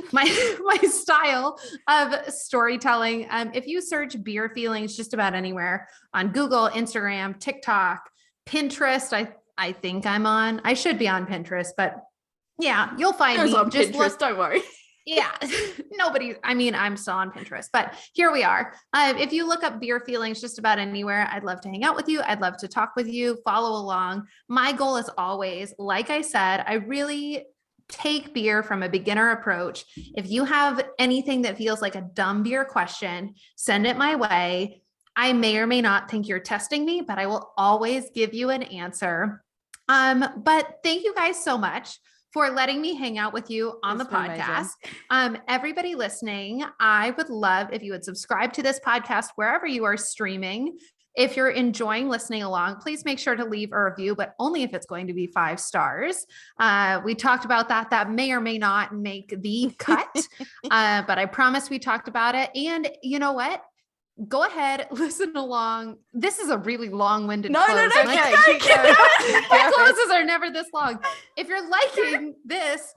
style of storytelling, if you search Beer Feelings just about anywhere on Google, Instagram, TikTok, Pinterest, I think I'm on. I should be on Pinterest, but yeah, you'll find me. On just Pinterest, don't worry. Yeah, I'm still on Pinterest, but here we are. If you look up Beer Feelings just about anywhere, I'd love to hang out with you. I'd love to talk with you, follow along. My goal is always, like I said, I really take beer from a beginner approach. If you have anything that feels like a dumb beer question, send it my way. I may or may not think you're testing me, but I will always give you an answer. But thank you guys so much for letting me hang out with you on the podcast. Everybody listening, I would love if you would subscribe to this podcast wherever you are streaming. If you're enjoying listening along, please make sure to leave a review, but only if it's going to be 5 stars. We talked about that. That may or may not make the cut, but I promise we talked about it. And you know what? Go ahead, listen along. This is a really long-winded close. No. My closes are never this long. If you're liking this,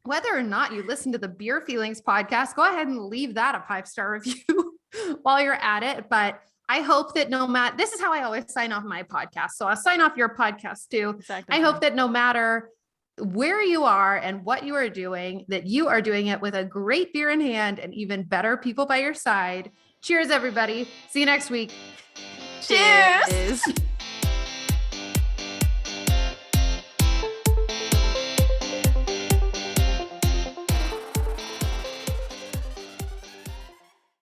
whether or not you listen to the Beer Feelings podcast, go ahead and leave that a 5-star review while you're at it. But I hope that this is how I always sign off my podcast. So I'll sign off your podcast too. Exactly. I hope that no matter where you are and what you are doing, that you are doing it with a great beer in hand and even better people by your side. Cheers, everybody. See you next week. Cheers.